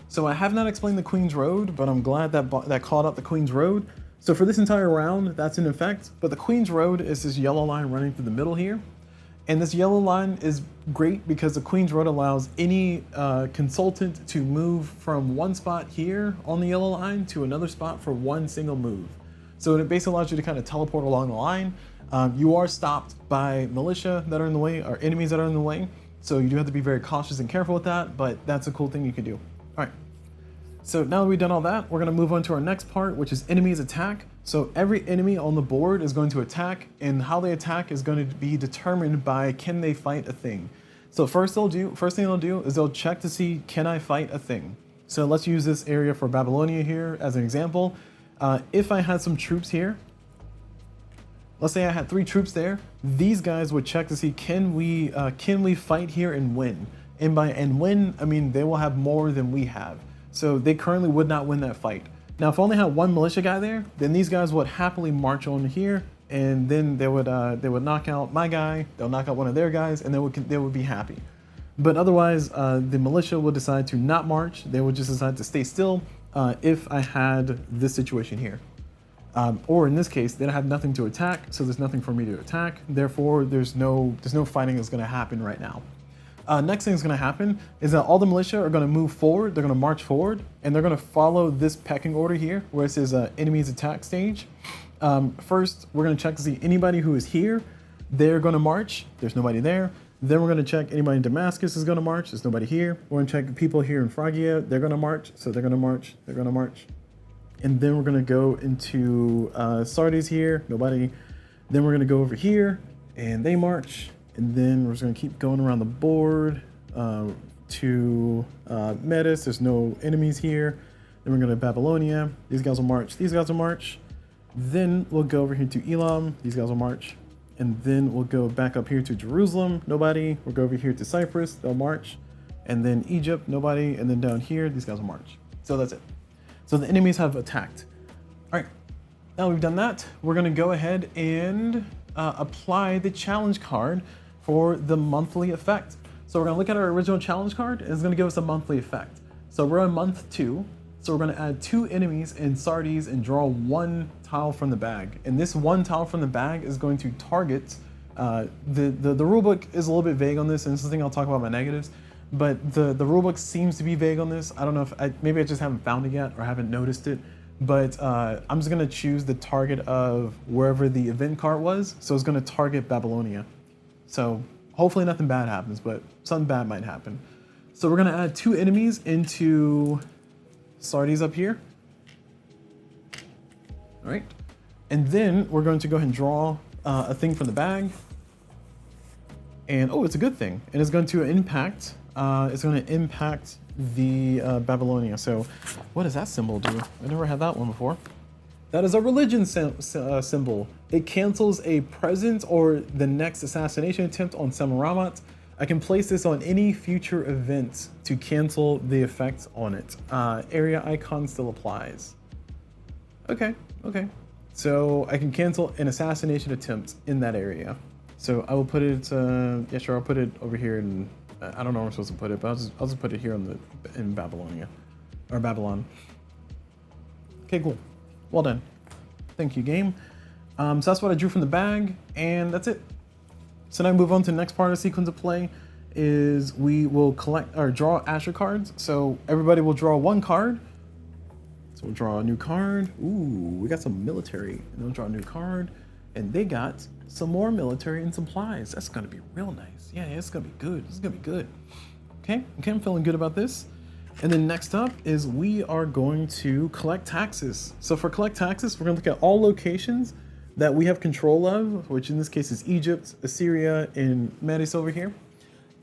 A: So I have not explained the Queen's Road, but I'm glad that called out the Queen's Road. So for this entire round, that's in effect. But the Queen's Road is this yellow line running through the middle here. And this yellow line is great because the Queen's Road allows any consultant to move from one spot here on the yellow line to another spot for 1 single move. So it basically allows you to kind of teleport along the line. You are stopped by militia that are in the way, or enemies that are in the way. So you do have to be very cautious and careful with that, but that's a cool thing you can do. All right, so now that we've done all that, we're gonna move on to our next part, which is enemies attack. So every enemy on the board is going to attack, and how they attack is going to be determined by can they fight a thing. So first thing they'll do is they'll check to see, can I fight a thing? So let's use this area for Babylonia here as an example. If I had some troops here, let's say I had 3 troops there, these guys would check to see, can we fight here and win? And by and win, I mean they will have more than we have. So they currently would not win that fight. Now, if I only had 1 militia guy there, then these guys would happily march on here, and then they would knock out my guy, they'll knock out one of their guys, and they would be happy. But otherwise, the militia will decide to not march. They would just decide to stay still if I had this situation here. Or in this case, they have nothing to attack, so there's nothing for me to attack. Therefore, there's no fighting that's going to happen right now. Next thing that's going to happen is that all the militia are going to move forward. They're going to march forward, and they're going to follow this pecking order here, where it says enemies attack stage. First, we're going to check to see anybody who is here. They're going to march. There's nobody there. Then we're going to check anybody in Damascus is going to march. There's nobody here. We're going to check people here in Phrygia. They're going to march. So they're going to march. They're going to march. And then we're going to go into Sardis here. Nobody. Then we're going to go over here, and they march. And then we're just going to keep going around the board to Metis. There's no enemies here. Then we're going to Babylonia. These guys will march. These guys will march. Then we'll go over here to Elam. These guys will march. And then we'll go back up here to Jerusalem. Nobody. We'll go over here to Cyprus. They'll march. And then Egypt, nobody. And then down here, these guys will march. So that's it. So the enemies have attacked. All right, now we've done that. We're gonna go ahead and apply the challenge card for the monthly effect. So we're gonna look at our original challenge card, and it's gonna give us a monthly effect. So we're on month 2. So we're gonna add 2 enemies in Sardes and draw 1 tile from the bag. And this 1 tile from the bag is going to target, the rulebook is a little bit vague on this, and this is the thing I'll talk about my negatives, but the rulebook seems to be vague on this. I don't know if, maybe I just haven't found it yet or haven't noticed it, but I'm just gonna choose the target of wherever the event card was. So it's gonna target Babylonia. So hopefully nothing bad happens, but something bad might happen. So we're gonna add 2 enemies into Sardes up here. All right. And then we're going to go ahead and draw a thing from the bag. And oh, it's a good thing. And it's going to impact, the Babylonia. So what does that symbol do? I never had that one before. That is a religion symbol. It cancels a present or the next assassination attempt on Sammu-Ramat. I can place this on any future event to cancel the effect on it. Area icon still applies. Okay. So I can cancel an assassination attempt in that area. So I will put it, yeah, sure, I'll put it over here, and I don't know where I'm supposed to put it, but I'll just put it here in Babylonia, or Babylon. Okay, cool. Well done. Thank you, game. So that's what I drew from the bag, and that's it. So now move on to the next part of the sequence of play is we will collect or draw Asher cards. So everybody will draw 1 card. So we'll draw a new card. Ooh, we got some military. And they'll draw a new card. And they got some more military and supplies. That's gonna be real nice. Yeah, it's gonna be good. This is gonna be good. Okay, I'm feeling good about this. And then next up is we are going to collect taxes. So for collect taxes, we're gonna look at all locations that we have control of, which in this case is Egypt, Assyria, and Medes over here.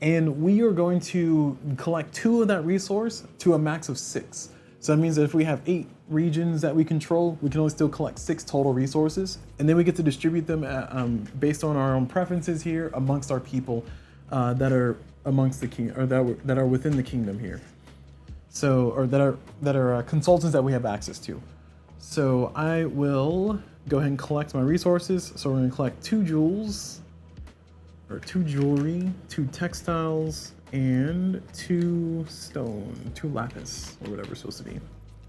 A: And we are going to collect 2 of that resource to a max of 6. So that means that if we have 8 regions that we control, we can only still collect 6 total resources. And then we get to distribute them based on our own preferences here amongst our people that are amongst the king, or that are within the kingdom here. So, or that are consultants that we have access to. So I will go ahead and collect my resources. So we're gonna collect 2 jewels, or 2 jewelry, 2 textiles, and 2 stone, 2 lapis, or whatever it's supposed to be.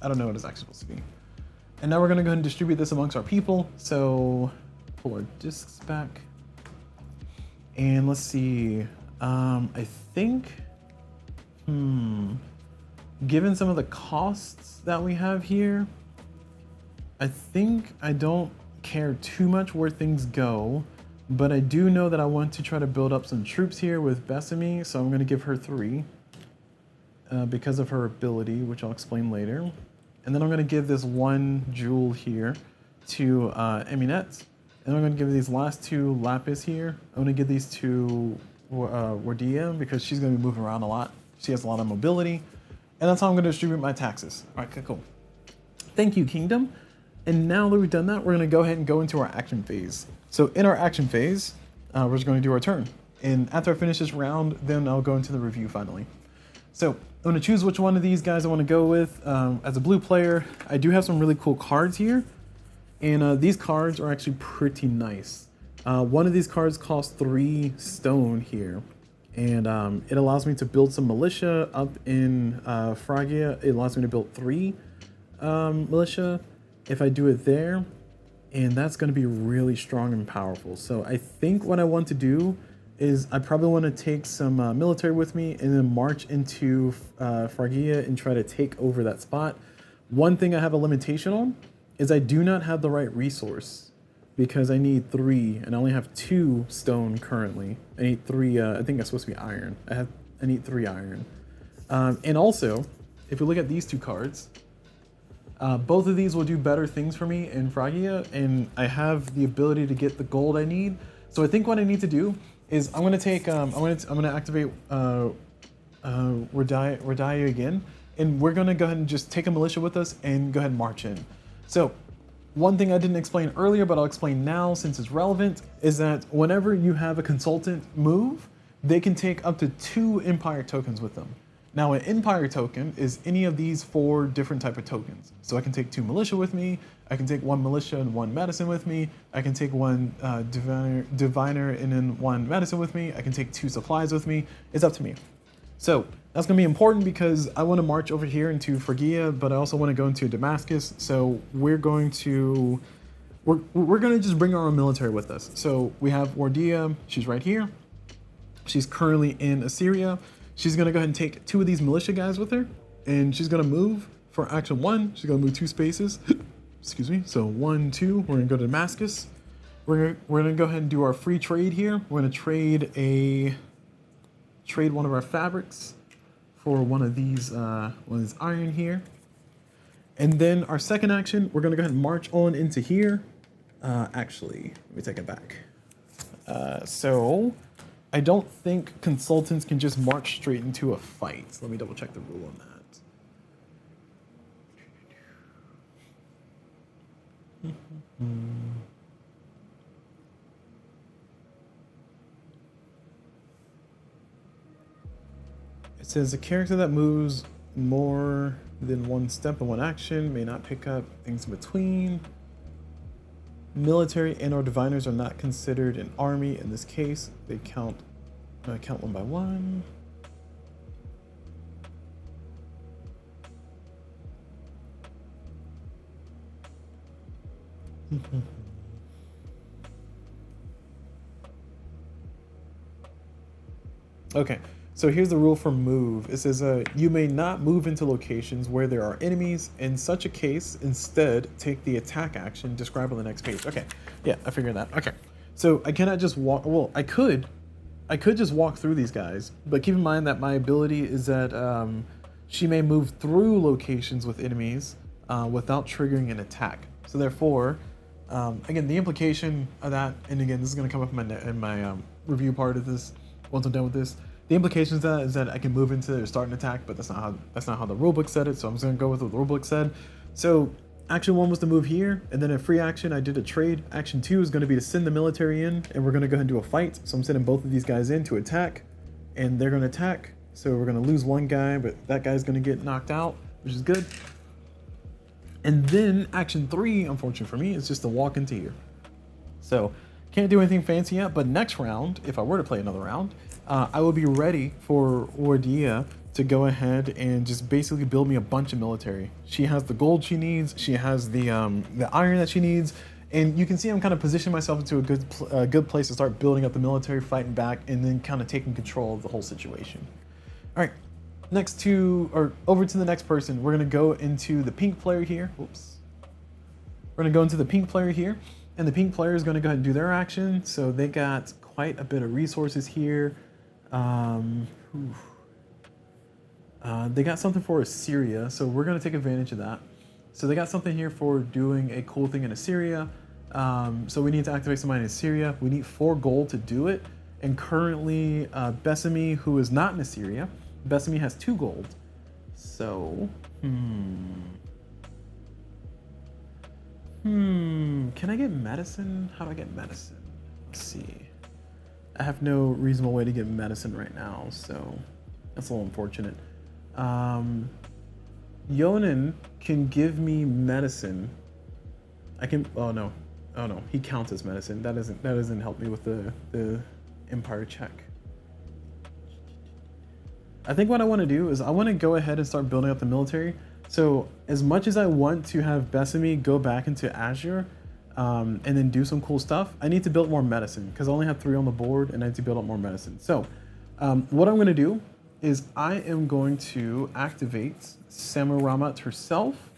A: I don't know what it's actually supposed to be. And now we're gonna go ahead and distribute this amongst our people. So pull our discs back. And let's see, I think, given some of the costs that we have here, I think I don't care too much where things go, but I do know that I want to try to build up some troops here with Besame, so I'm going to give her 3 because of her ability, which I'll explain later. And then I'm going to give this 1 jewel here to Eminet, and I'm going to give these last 2 lapis here. I'm going to give these to Wardia because she's going to be moving around a lot. She has a lot of mobility, and that's how I'm going to distribute my taxes. All right, okay, cool. Thank you, Kingdom. And now that we've done that, we're going to go ahead and go into our action phase. So in our action phase, we're just going to do our turn. And after I finish this round, then I'll go into the review finally. So I'm going to choose which one of these guys I want to go with. As a blue player, I do have some really cool cards here. And these cards are actually pretty nice. One of these cards costs 3 stone here. And it allows me to build some militia up in Phrygia. It allows me to build 3 militia if I do it there, and that's going to be really strong and powerful. So I think what I want to do is I probably want to take some military with me and then march into Phrygia and try to take over that spot. One thing I have a limitation on is I do not have the right resource because I need 3 and I only have 2 stone currently. I need 3, I think that's supposed to be iron. I need 3 iron. And also, if we look at these 2 cards, both of these will do better things for me in Phrygia, and I have the ability to get the gold I need. So I think what I need to do is I'm gonna take I'm gonna activate Wardia again, and we're gonna go ahead and just take a militia with us and go ahead and march in. So one thing I didn't explain earlier, but I'll explain now since it's relevant, is that whenever you have a consultant move, they can take up to 2 empire tokens with them. Now, an Empire token is any of these 4 different type of tokens. So I can take 2 militia with me. I can take 1 militia and 1 medicine with me. I can take 1 diviner and then 1 medicine with me. I can take 2 supplies with me. It's up to me. So that's going to be important because I want to march over here into Phrygia, but I also want to go into Damascus. So we're going to just bring our own military with us. So we have Wardia. She's right here. She's currently in Assyria. She's going to go ahead and take 2 of these militia guys with her, and she's going to move for action 1. She's going to move 2 spaces. Excuse me. So 1, 2. We're going to go to Damascus. We're going to go ahead and do our free trade here. We're going to trade one of our fabrics for one of these iron here. And then our second action, we're going to go ahead and march on into here. Actually, let me take it back. So I don't think consultants can just march straight into a fight. Let me double check the rule on that. It says a character that moves more than 1 step in 1 action may not pick up things in between. Military and or diviners are not considered an army in this case. They count 1 by 1. Okay, so here's the rule for move. It says you may not move into locations where there are enemies. In such a case, instead, take the attack action described on the next page. Okay, yeah, I figured that. Okay, so I cannot just walk. Well, I could just walk through these guys, but keep in mind that my ability is that she may move through locations with enemies without triggering an attack. So therefore, again, the implication of that, and again, this is going to come up in my review part of this once I'm done with this. The implications of that is that I can move into or start an attack, but that's not how the rulebook said it. So I'm just going to go with what the rulebook said. So action 1 was to move here, and then a free action I did a trade. Action 2 is going to be to send the military in, and we're going to go ahead and do a fight. So I'm sending both of these guys in to attack, and they're going to attack. So we're going to lose 1 guy, but that guy's going to get knocked out, which is good. And then action 3, unfortunately for me, is just to walk into here. So can't do anything fancy yet, but next round, if I were to play another round, I will be ready for Wardia to go ahead and just basically build me a bunch of military. She has the gold she needs. She has the iron that she needs. And you can see I'm kind of positioning myself into a good place to start building up the military, fighting back, and then kind of taking control of the whole situation. All right, over to the next person. We're going to go into the pink player here. Oops. We're going to go into the pink player here. And the pink player is going to go ahead and do their action. So they got quite a bit of resources here. They got something for Assyria, so we're going to take advantage of that. So they got something here for doing a cool thing in Assyria. So we need to activate somebody in Assyria. We need 4 gold to do it. And currently, Besame, who is not in Assyria, Besame has 2 gold. So, can I get medicine? How do I get medicine? Let's see. I have no reasonable way to get medicine right now, so that's a little unfortunate. Yonan can give me medicine. Oh no, he counts as medicine. That doesn't help me with the Empire check. I think what I want to do is I want to go ahead and start building up the military. So as much as I want to have Besame go back into Azure and then do some cool stuff, I need to build more medicine because I only have 3 on the board and I need to build up more medicine. So what I'm going to do is I am going to activate Sammu-Ramat herself,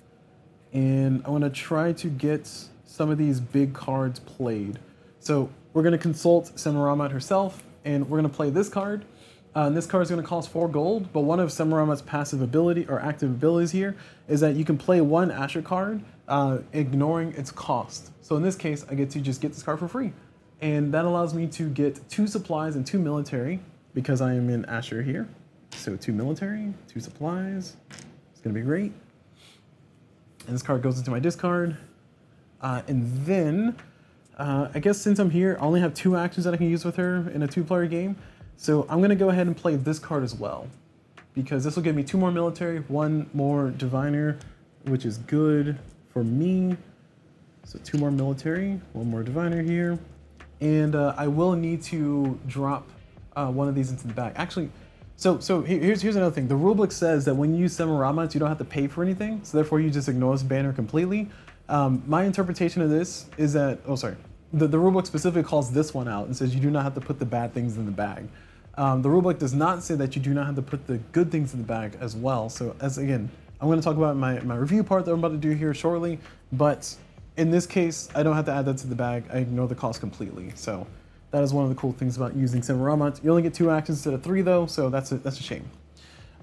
A: and I want to try to get some of these big cards played. So we're going to consult Sammu-Ramat herself, and we're going to play this card. And this card is going to cost 4 gold, but one of Sammu-Ramat's passive ability or active abilities here is that you can play 1 Asher card, ignoring its cost. So in this case, I get to just get this card for free. And that allows me to get 2 supplies and 2 military because I am in Asher here. So 2 military, 2 supplies. It's going to be great. And this card goes into my discard. And then, I guess since I'm here, I only have 2 actions that I can use with her in a 2-player game. So I'm going to go ahead and play this card as well. because this will give me 2 more military, 1 more diviner, which is good for me. So 2 more military, 1 more diviner here. And I will need to drop one of these into the bag. Actually, so here's another thing. The rulebook says that when you use Sammu-Ramat, you don't have to pay for anything. So therefore you just ignore this banner completely. My interpretation of this is that, the rulebook specifically calls this one out and says you do not have to put the bad things in the bag. The rulebook does not say that you do not have to put the good things in the bag as well. So again, I'm going to talk about my review part that I'm about to do here shortly, but in this case, I don't have to add that to the bag. I ignore the cost completely. So that is one of the cool things about using Sammu-Ramat. You only get 2 actions instead of 3 though, so that's a shame.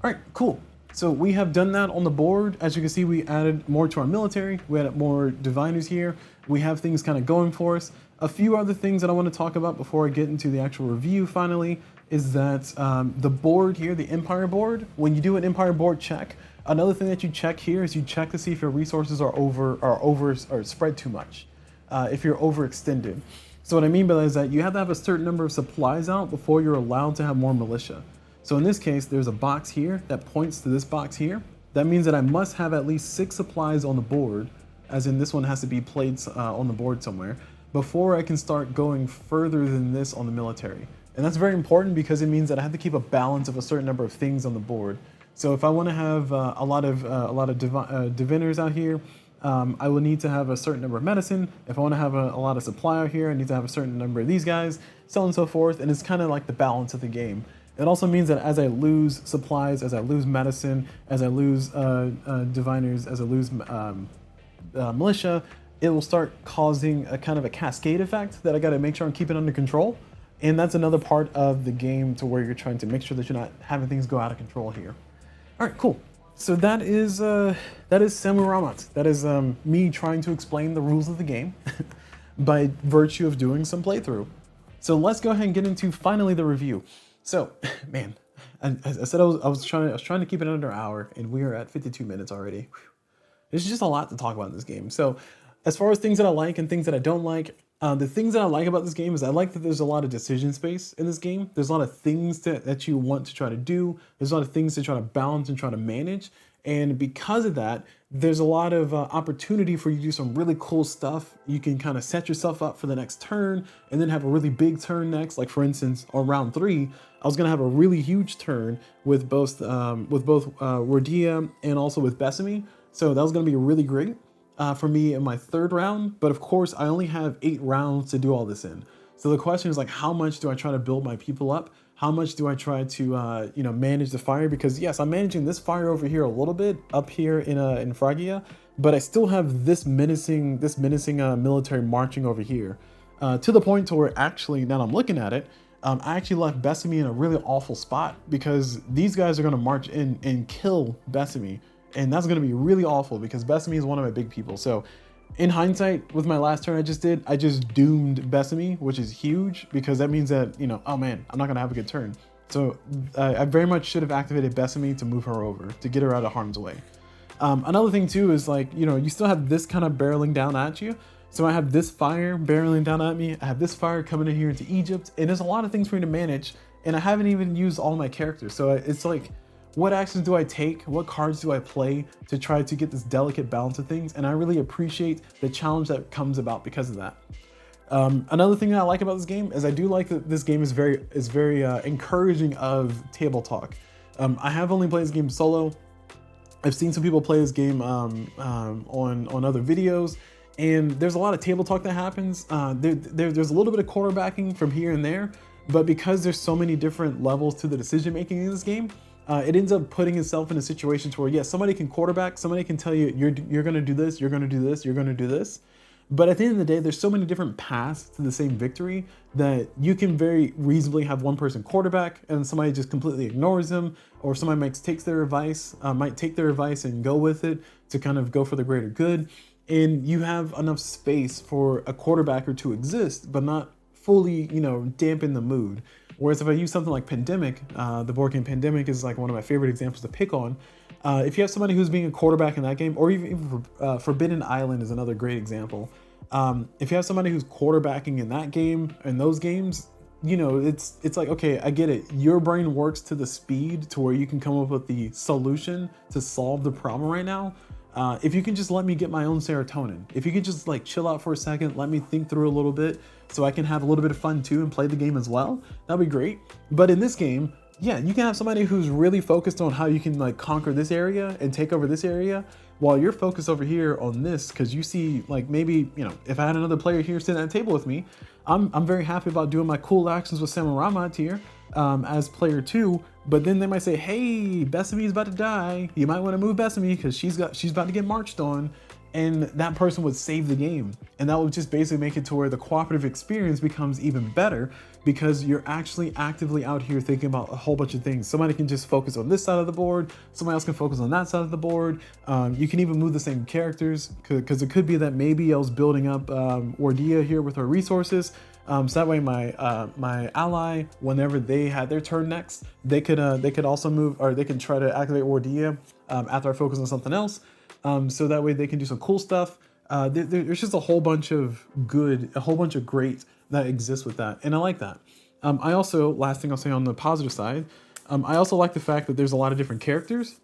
A: All right, cool. So we have done that on the board. As you can see, we added more to our military. We added more diviners here. We have things kind of going for us. A few other things that I want to talk about before I get into the actual review finally is that the board here, the Empire board, when you do an Empire board check, another thing that you check here is you check to see if your resources are spread too much, if you're overextended. So what I mean by that is that you have to have a certain number of supplies out before you're allowed to have more militia. So in this case, there's a box here that points to this box here. That means that I must have at least 6 supplies on the board, as in this one has to be played on the board somewhere, before I can start going further than this on the military. And that's very important because it means that I have to keep a balance of a certain number of things on the board. So if I want to have a lot of diviners out here, I will need to have a certain number of medicine. If I want to have a lot of supply out here, I need to have a certain number of these guys, so on and so forth. And it's kind of like the balance of the game. It also means that as I lose supplies, as I lose medicine, as I lose diviners, as I lose militia, it will start causing a kind of a cascade effect that I got to make sure I'm keeping under control. And that's another part of the game to where you're trying to make sure that you're not having things go out of control here. All right, cool. So that is Sammu-Ramat. That is me trying to explain the rules of the game by virtue of doing some playthrough. So let's go ahead and get into finally the review. So, man, I said I was trying to keep it under an hour, and we are at 52 minutes already. There's just a lot to talk about in this game. So, as far as things that I like and things that I don't like, the things that I like about this game is I like that there's a lot of decision space in this game. There's a lot of things that you want to try to do. There's a lot of things to try to balance and try to manage. And because of that, there's a lot of opportunity for you to do some really cool stuff. You can kind of set yourself up for the next turn and then have a really big turn next. Like for instance, on round 3, I was going to have a really huge turn with both Wardia and also with Besame. So that was going to be really great for me in my 3rd round. But of course, I only have 8 rounds to do all this in. So the question is like, how much do I try to build my people up? How much do I try to, manage the fire? Because yes, I'm managing this fire over here a little bit up here in Phrygia, but I still have this menacing military marching over here to the point to where actually, now that I'm looking at it, I actually left Besame in a really awful spot because these guys are going to march in and kill Besame. And that's going to be really awful because Besame is one of my big people. So in hindsight, with my last turn I just doomed Besame, which is huge because that means that, oh man, I'm not going to have a good turn. So I very much should have activated Besame to move her over, to get her out of harm's way. Another thing too is like, you still have this kind of barreling down at you. So I have this fire barreling down at me. I have this fire coming in here into Egypt. And there's a lot of things for me to manage. And I haven't even used all my characters. So it's like, what actions do I take? What cards do I play to try to get this delicate balance of things? And I really appreciate the challenge that comes about because of that. Another thing that I like about this game is I do like that this game is very encouraging of table talk. I have only played this game solo. I've seen some people play this game on other videos, and there's a lot of table talk that happens. There's a little bit of quarterbacking from here and there, but because there's so many different levels to the decision making in this game, it ends up putting itself in a situation to where, yes, somebody can quarterback, somebody can tell you, you're going to do this, you're going to do this, you're going to do this. But at the end of the day, there's so many different paths to the same victory that you can very reasonably have one person quarterback and somebody just completely ignores them, or somebody might take their advice and go with it to kind of go for the greater good. And you have enough space for a quarterbacker to exist, but not fully, dampen the mood. Whereas if I use something like Pandemic, the board game Pandemic is like one of my favorite examples to pick on. If you have somebody who's being a quarterback in that game, or even Forbidden Island is another great example. If you have somebody who's quarterbacking in that game, in those games, you know, it's like, okay, I get it. Your brain works to the speed to where you can come up with the solution to solve the problem right now. If you can just let me get my own serotonin, if you could just like chill out for a second, let me think through a little bit so I can have a little bit of fun too and play the game as well, that'd be great. But in this game, yeah, you can have somebody who's really focused on how you can like conquer this area and take over this area while you're focused over here on this, because you see, like, maybe, you know, if I had another player here sitting at the table with me, I'm very happy about doing my cool actions with Sammu-Ramat here as player 2, but then they might say, hey, Besseme's about to die, you might want to move Besseme because she's about to get marched on, and that person would save the game. And that would just basically make it to where the cooperative experience becomes even better because you're actually actively out here thinking about a whole bunch of things. Somebody can just focus on this side of the board, somebody else can focus on that side of the board. You can even move the same characters, because it could be that maybe I was building up Wardia here with her resources. So that way my ally, whenever they had their turn next, they could also move, or they can try to activate Wardia after I focus on something else. So that way they can do some cool stuff. There's just a whole bunch of great that exists with that, and I like that. I also, last thing I'll say on the positive side, I also like the fact that there's a lot of different characters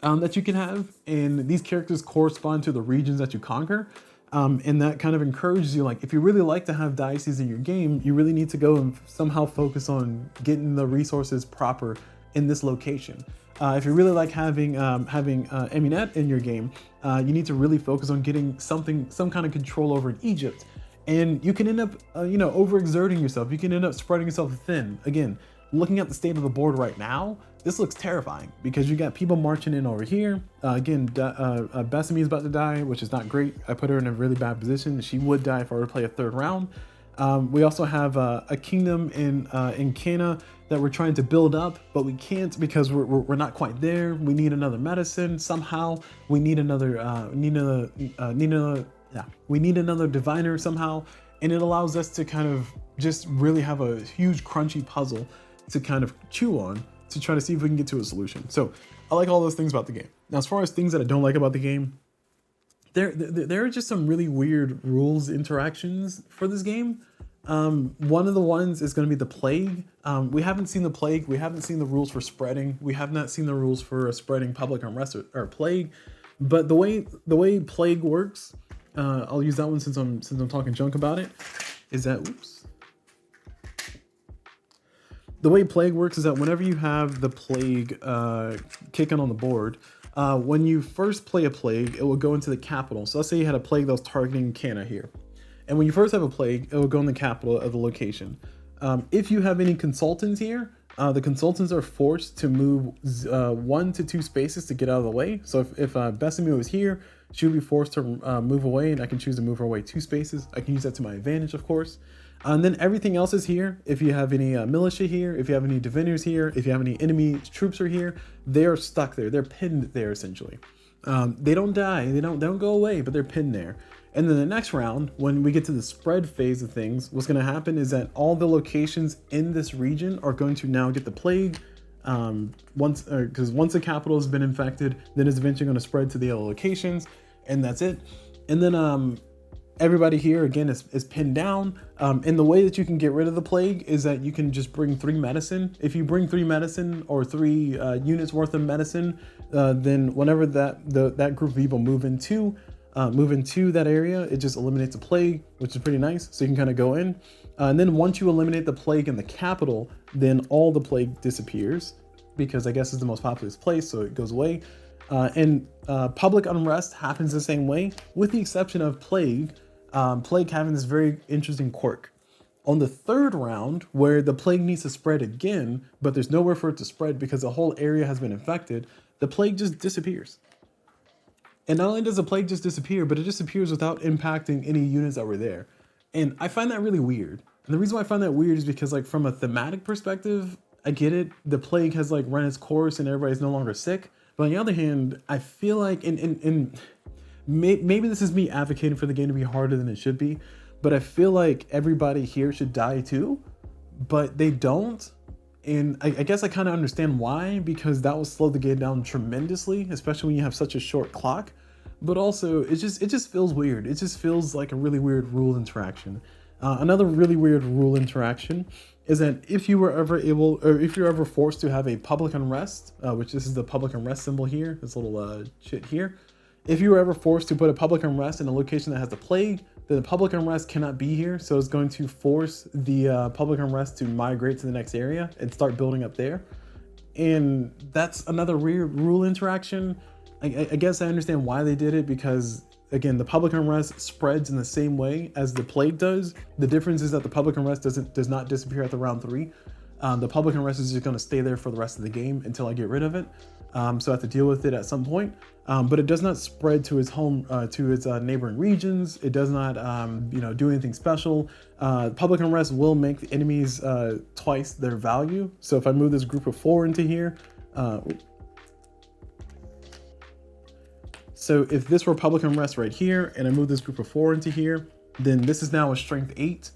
A: that you can have, and these characters correspond to the regions that you conquer. And that kind of encourages you, like, if you really like to have dioceses in your game, you really need to go and somehow focus on getting the resources proper in this location. If you really like having Eminet in your game, you need to really focus on getting some kind of control over in Egypt. And you can end up, overexerting yourself. You can end up spreading yourself thin. Again, looking at the state of the board right now, this looks terrifying because you got people marching in over here. Beseme is about to die, which is not great. I put her in a really bad position. She would die if I were to play a third round. We also have a kingdom in Cana that we're trying to build up, but we can't because we're not quite there. We need another medicine somehow. We need another we need another diviner somehow, and it allows us to kind of just really have a huge crunchy puzzle to kind of chew on to try to see if we can get to a solution. So I like all those things about the game. Now, as far as things that I don't like about the game, there are just some really weird rules interactions for this game. One of the ones is going to be the plague. We haven't seen the plague. We haven't seen the rules for spreading. We have not seen the rules for spreading public unrest or plague. But the way plague works, I'll use that one since I'm talking junk about it. Is that the way plague works is that whenever you have the plague kicking on the board, when you first play a plague, it will go into the capital. So let's say you had a plague that was targeting Cana here. And when you first have a plague, it will go in the capital of the location. If you have any consultants here, the consultants are forced to move 1 to 2 spaces to get out of the way. So if Beseme was here, she would be forced to move away, and I can choose to move her away 2 spaces. I can use that to my advantage, of course. And then everything else is here. If you have any militia here, if you have any diviners here, if you have any enemy troops are here, they are stuck there. They're pinned there essentially. They don't die. They don't go away, but they're pinned there. And then the next round, when we get to the spread phase of things, what's going to happen is that all the locations in this region are going to now get the plague. Once the capital has been infected, then it's eventually going to spread to the other locations, and that's it. And then everybody here again is pinned down. And the way that you can get rid of the plague is that you can just bring 3 medicine. If you bring 3 medicine or 3 units worth of medicine, then whenever that group of people move into that area, it just eliminates the plague, which is pretty nice. So you can kind of go in. And then once you eliminate the plague in the capital, then all the plague disappears because I guess it's the most populous place, so it goes away. And public unrest happens the same way, with the exception of plague. Plague having this very interesting quirk. On the 3rd round, where the plague needs to spread again, but there's nowhere for it to spread because the whole area has been infected, the plague just disappears. And not only does the plague just disappear, but it disappears without impacting any units that were there. And I find that really weird. And the reason why I find that weird is because, like, from a thematic perspective, I get it. The plague has like run its course and everybody's no longer sick. But on the other hand, I feel like maybe this is me advocating for the game to be harder than it should be, but I feel like everybody here should die too, but they don't. And I guess I kind of understand why, because that will slow the game down tremendously, especially when you have such a short clock. But also, it just feels weird. It just feels like a really weird rule interaction. Another really weird rule interaction is that if you were ever able, or if you're ever forced to have a public unrest, which this is the public unrest symbol here, this little shit here. If you were ever forced to put a public unrest in a location that has the plague, then the public unrest cannot be here. So it's going to force the public unrest to migrate to the next area and start building up there. And that's another weird rule interaction. I guess I understand why they did it, because again, the public unrest spreads in the same way as the plague does. The difference is that the public unrest does not disappear at the round 3. The public unrest is just going to stay there for the rest of the game until I get rid of it. So I have to deal with it at some point. But it does not spread to its home, to its neighboring regions. It does not, do anything special. Public unrest will make the enemies twice their value. So if I move this group of 4 into here, so if this were public unrest right here, and I move this group of 4 into here, then this is now a strength 8.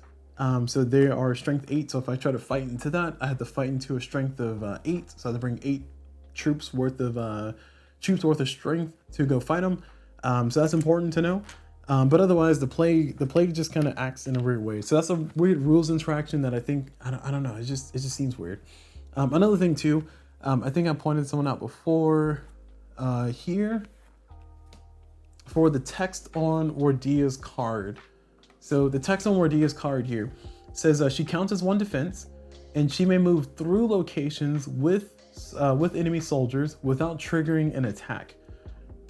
A: So they are strength 8. So if I try to fight into that, I have to fight into a strength of 8. So I have to bring 8 troops worth of strength to go fight them. So that's important to know. But otherwise, the plague just kind of acts in a weird way. So that's a weird rules interaction that I think I don't know. It just seems weird. Another thing too, I think I pointed someone out before here. For the text on Wardia's card. So the text on Wardia's card here says she counts as 1 defense, and she may move through locations with enemy soldiers without triggering an attack.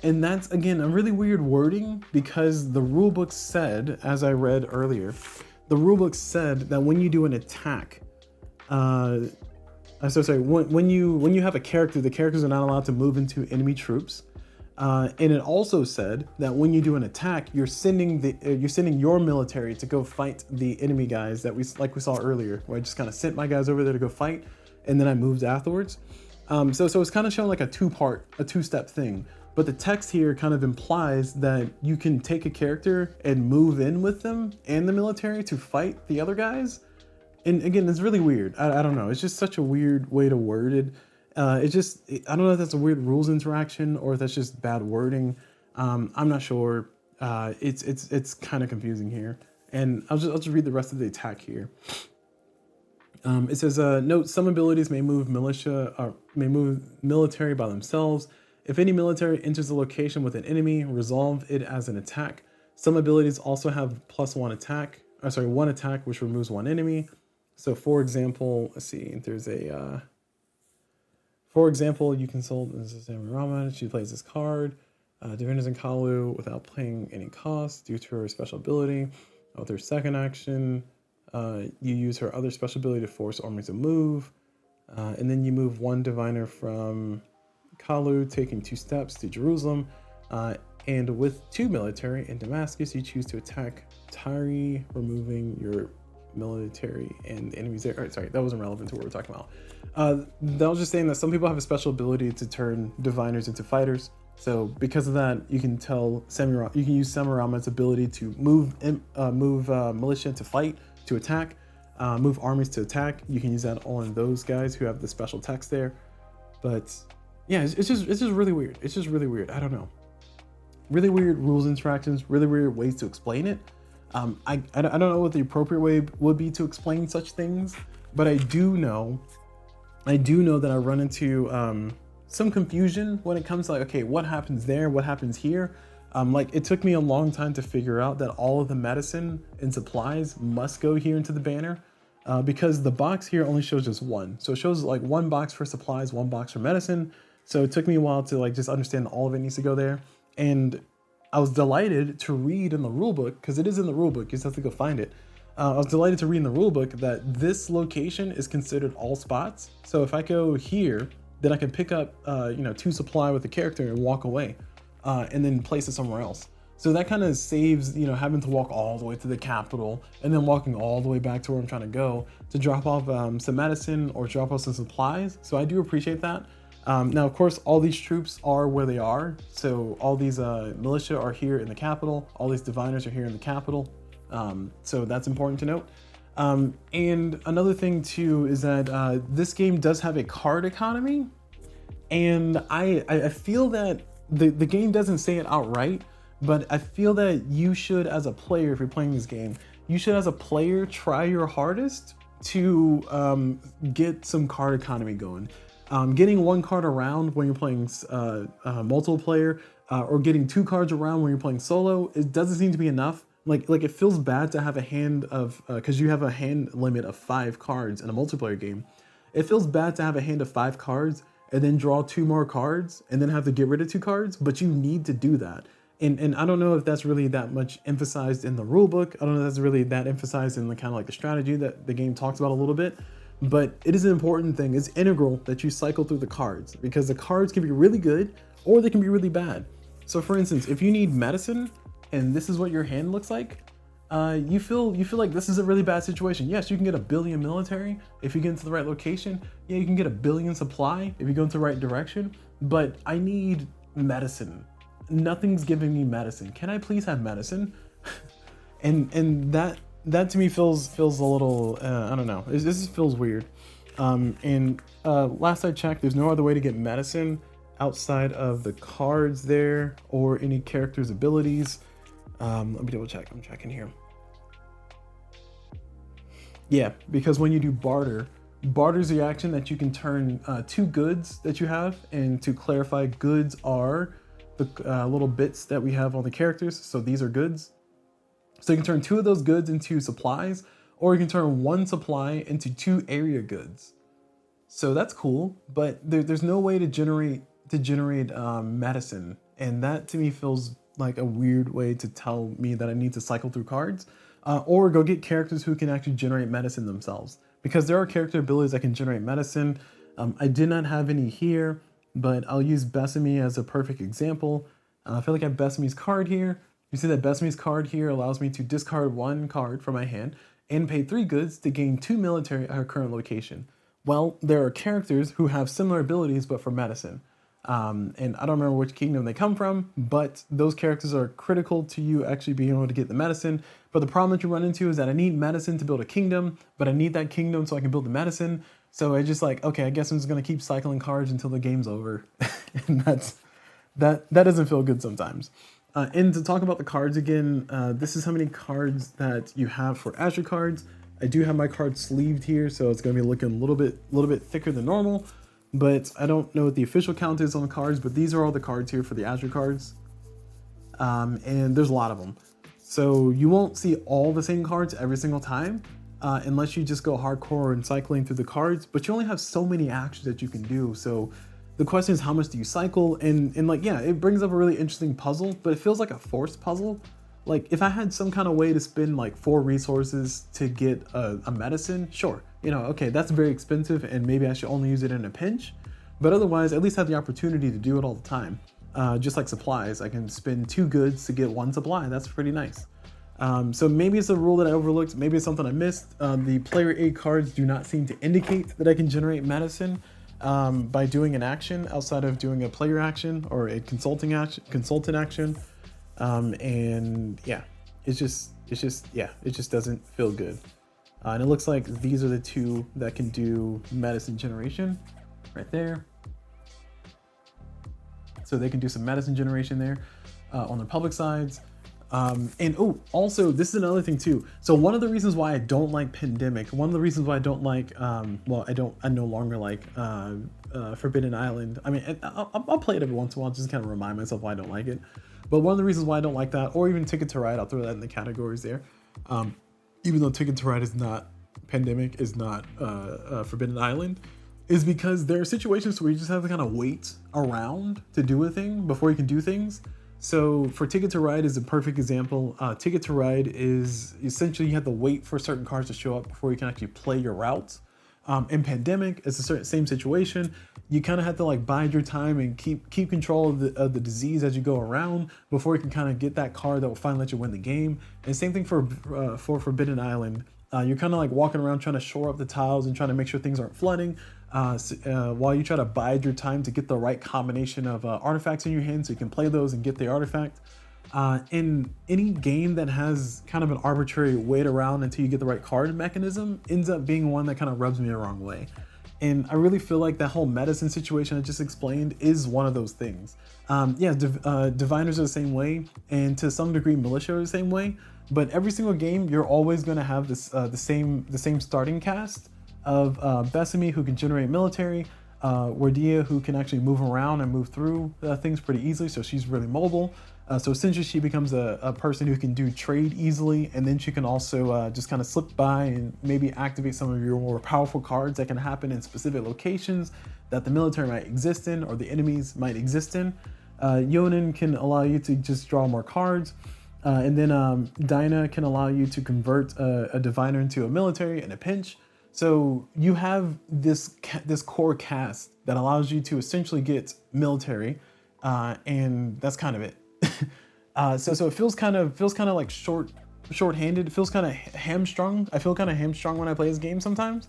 A: And that's, again, a really weird wording, because the rulebook said, as I read earlier, the rulebook said that when you do an attack, when you have a character, the characters are not allowed to move into enemy troops. And it also said that when you do an attack, you're sending your military to go fight the enemy guys that we saw earlier, where I just kind of sent my guys over there to go fight, and then I moved afterwards. So it's kind of showing like a two-step thing. But the text here kind of implies that you can take a character and move in with them and the military to fight the other guys. And again, it's really weird. I don't know. It's just such a weird way to word it. I don't know if that's a weird rules interaction or if that's just bad wording. I'm not sure. It's kind of confusing here. And I'll just read the rest of the attack here. It says, note, some abilities may move military by themselves. If any military enters a location with an enemy, resolve it as an attack. Some abilities also have +1 attack. 1 attack, which removes 1 enemy. So for example, let's see, there's a, for example, you consult, this is Sammu-Ramat, she plays this card, defenders in CulBlu without paying any cost due to her special ability. With her second action, you use her other special ability to force armies to move. And then you move 1 diviner from CulBlu, taking 2 steps to Jerusalem. And with 2 military in Damascus, you choose to attack Tyre, removing your military and enemies there. Right, sorry, that wasn't relevant to what we're talking about. That was just saying that some people have a special ability to turn diviners into fighters. So because of that, you can use Sammu-Ramat's ability to move militia to fight, to attack, move armies to attack. You can use that on those guys who have the special text there. But yeah, it's just really weird. It's just really weird. I don't know. Really weird rules interactions, really weird ways to explain it. I don't know what the appropriate way would be to explain such things, but I do know that I run into some confusion when it comes to like, okay, what happens there? What happens here? Like it took me a long time to figure out that all of the medicine and supplies must go here into the banner because the box here only shows just 1. So it shows like 1 box for supplies, 1 box for medicine. So it took me a while to like just understand all of it needs to go there. And I was delighted to read in the rulebook, because it is in the rulebook, you just have to go find it. I was delighted to read in the rulebook that this location is considered all spots. So if I go here, then I can pick up 2 supply with the character and walk away and then place it somewhere else. So that kind of saves, having to walk all the way to the capital and then walking all the way back to where I'm trying to go to drop off some medicine or drop off some supplies. So I do appreciate that. Now, of course, all these troops are where they are. So all these militia are here in the capital. All these diviners are here in the capital. So that's important to note. And another thing too is that this game does have a card economy. And I feel that the game doesn't say it outright, but I feel that you should, as a player, if you're playing this game, you should, as a player, try your hardest to get some card economy going. Getting one card around when you're playing multiple player, or getting two cards around when you're playing solo, it doesn't seem to be enough. Like it feels bad to have a hand of, because you have a hand limit of 5 cards in a multiplayer game. It feels bad to have a hand of 5 cards and then draw 2 more cards and then have to get rid of 2 cards, but you need to do that. And I don't know if that's really that much emphasized in the rule book. I don't know if that's really that emphasized in the kind of like the strategy that the game talks about a little bit, but it is an important thing. It's integral that you cycle through the cards, because the cards can be really good or they can be really bad. So for instance, if you need medicine and this is what your hand looks like, you feel like this is a really bad situation. Yes, you can get a billion military if you get into the right location. Yeah, you can get a billion supply if you go into the right direction, but I need medicine. Nothing's giving me medicine. Can I please have medicine? and that to me feels a little, I don't know. This feels weird. Last I checked, there's no other way to get medicine outside of the cards there or any character's abilities. Let me double check. I'm checking here. Yeah, because when you do barter's the action that you can turn 2 goods that you have, and to clarify, goods are the little bits that we have on the characters. So these are goods. So you can turn 2 of those goods into supplies, or you can turn 1 supply into 2 area goods. So that's cool, but there's no way to generate medicine, and that to me feels like a weird way to tell me that I need to cycle through cards, or go get characters who can actually generate medicine themselves, because there are character abilities that can generate medicine. I did not have any here, but I'll use Besame as a perfect example. I feel like I have Besame's card here. You see that Besame's card here allows me to discard 1 card from my hand and pay 3 goods to gain 2 military at her current location. Well, there are characters who have similar abilities but for medicine. And I don't remember which kingdom they come from, but those characters are critical to you actually being able to get the medicine. But the problem that you run into is that I need medicine to build a kingdom, but I need that kingdom so I can build the medicine. So I just like, okay, I guess I'm just gonna keep cycling cards until the game's over. And that doesn't feel good sometimes. And to talk about the cards again, this is how many cards that you have for Azure cards. I do have my card sleeved here, so it's gonna be looking a little bit thicker than normal. But I don't know what the official count is on the cards, but these are all the cards here for the Azure cards. And there's a lot of them. So you won't see all the same cards every single time, unless you just go hardcore and cycling through the cards, but you only have so many actions that you can do. So the question is, how much do you cycle? And like, yeah, it brings up a really interesting puzzle, but it feels like a forced puzzle. Like if I had some kind of way to spend like 4 resources to get a medicine, sure. You know, okay, that's very expensive and maybe I should only use it in a pinch, but otherwise at least have the opportunity to do it all the time. Just like supplies, I can spend 2 goods to get 1 supply. That's pretty nice. So maybe it's a rule that I overlooked. Maybe it's something I missed. The player aid cards do not seem to indicate that I can generate medicine by doing an action outside of doing a player action or a consultant action. And yeah, it just doesn't feel good. And it looks like these are the 2 that can do medicine generation right there. So they can do some medicine generation there on their public sides. And oh, also this is another thing too. So one of the reasons why I don't like Pandemic, one of the reasons why I don't like, I no longer like Forbidden Island. I mean, I'll play it every once in a while just to kind of remind myself why I don't like it. But one of the reasons why I don't like that, or even Ticket to Ride, I'll throw that in the categories there. Even though Ticket to Ride is not Pandemic, is not Forbidden Island, is because there are situations where you just have to kind of wait around to do a thing before you can do things. So for Ticket to Ride is a perfect example. Ticket to Ride is essentially you have to wait for certain cars to show up before you can actually play your routes. In Pandemic, it's a same situation. You kind of have to like bide your time and keep control of the disease as you go around before you can kind of get that car that will finally let you win the game. And same thing for Forbidden Island. You're kind of like walking around trying to shore up the tiles and trying to make sure things aren't flooding while you try to bide your time to get the right combination of artifacts in your hand so you can play those and get the artifact. In any game that has kind of an arbitrary wait around until you get the right card mechanism ends up being one that kind of rubs me the wrong way. And I really feel like that whole medicine situation I just explained is one of those things. Diviners are the same way, and to some degree militia are the same way. but every single game you're always going to have this the same starting cast of Besame, who can generate military, Wardia, who can actually move around and move through things pretty easily, so she's really mobile. So essentially she becomes a person who can do trade easily, and then she can also just kind of slip by and maybe activate some of your more powerful cards that can happen in specific locations that the military might exist in or the enemies might exist in. Yonin can allow you to just draw more cards. And then Dinah can allow you to convert a diviner into a military in a pinch. So you have this core cast that allows you to essentially get military, and that's kind of it. So it feels kind of like short-handed. It feels kind of hamstrung. I feel kind of hamstrung when I play this game sometimes,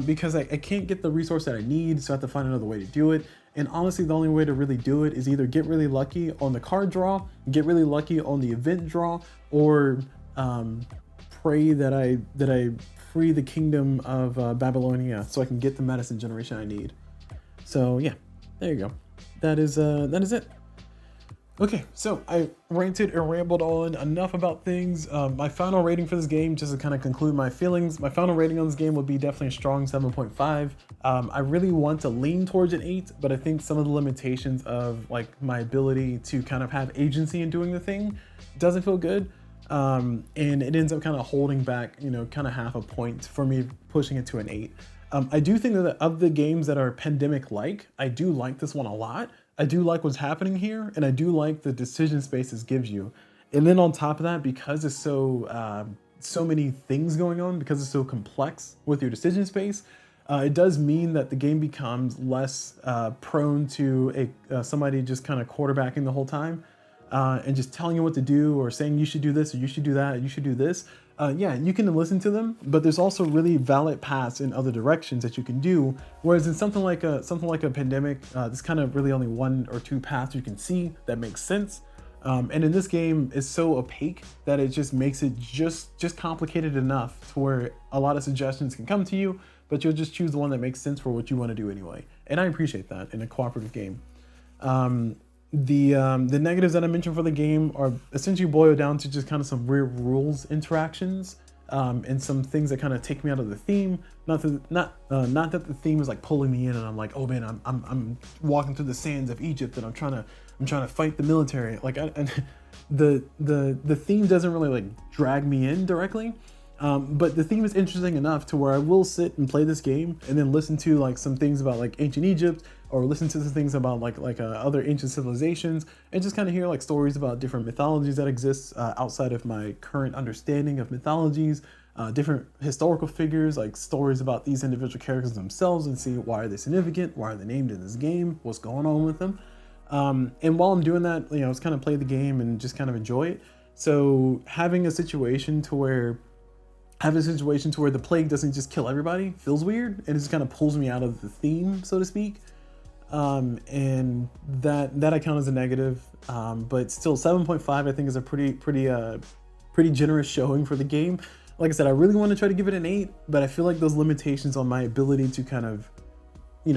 A: because I can't get the resource that I need, so I have to find another way to do it. And honestly, the only way to really do it is either get really lucky on the card draw, get really lucky on the event draw, or pray that I free the kingdom of Babylonia so I can get the medicine generation I need. So yeah, there you go. That is it. Okay, so I ranted and rambled on enough about things. My final rating for this game, just to kind of conclude my feelings, my final rating on this game would be definitely a strong 7.5. I really want to lean towards an 8, but I think some of the limitations of like my ability to kind of have agency in doing the thing doesn't feel good. And it ends up kind of holding back, kind of half a point for me pushing it to an 8. I do think that of the games that are pandemic-like, I do like this one a lot. I do like what's happening here, and I do like the decision space this gives you. And then on top of that, because it's so many things going on, because it's so complex with your decision space, it does mean that the game becomes less prone to somebody just kind of quarterbacking the whole time and just telling you what to do, or saying you should do this, or you should do that, or you should do this. Yeah, you can listen to them, but there's also really valid paths in other directions that you can do. Whereas in something like a pandemic, there's kind of really only 1 or 2 paths you can see that makes sense. And in this game, it's so opaque that it just makes it just complicated enough to where a lot of suggestions can come to you, but you'll just choose the one that makes sense for what you want to do anyway. And I appreciate that in a cooperative game. The negatives that I mentioned for the game are essentially boiled down to just kind of some weird rules interactions, and some things that kind of take me out of the theme. Not that the theme is like pulling me in and I'm like, oh man, I'm walking through the sands of Egypt and I'm trying to fight the military. Like the theme doesn't really like drag me in directly. But the theme is interesting enough to where I will sit and play this game and then listen to like some things about like ancient Egypt, or listen to some things about like other ancient civilizations, and just kind of hear like stories about different mythologies that exist outside of my current understanding of mythologies, different historical figures, like stories about these individual characters themselves, and see why are they significant, why are they named in this game, what's going on with them. And while I'm doing that, just kind of play the game and just kind of enjoy it. So having a situation to where the plague doesn't just kill everybody feels weird, and it just kind of pulls me out of the theme, so to speak. And that I count as a negative. But still, 7.5 I think is a pretty generous showing for the game. Like I said, I really want to try to give it an 8, but I feel like those limitations on my ability to kind of,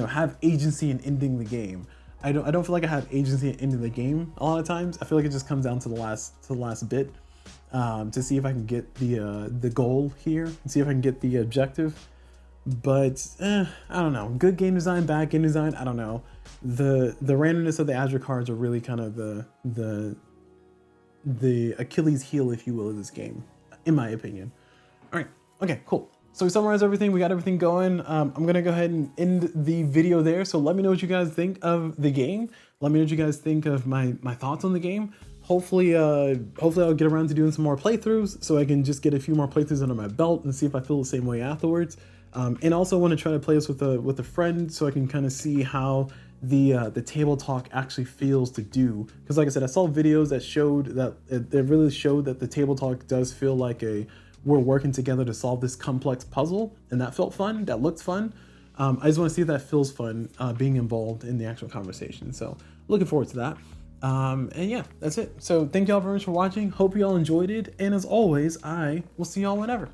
A: have agency in ending the game. I don't feel like I have agency in ending the game a lot of times. I feel like it just comes down to the last bit. To see if I can get the goal here and see if I can get the objective. But I don't know. Good game design, bad game design, I don't know. The randomness of the Azure cards are really kind of the Achilles heel, if you will, of this game, in my opinion. All right. Okay, cool. So we summarized everything. We got everything going. I'm going to go ahead and end the video there. So let me know what you guys think of the game. Let me know what you guys think of my thoughts on the game. Hopefully I'll get around to doing some more playthroughs so I can just get a few more playthroughs under my belt and see if I feel the same way afterwards. And also want to try to play this with a friend so I can kind of see how the table talk actually feels to do. Because like I said, I saw videos that showed that it really showed that the table talk does feel like we're working together to solve this complex puzzle, and that felt fun. That looked fun. I just want to see if that feels fun being involved in the actual conversation. So looking forward to that. And yeah, that's it. So thank y'all very much for watching. Hope y'all enjoyed it. And as always, I will see y'all whenever.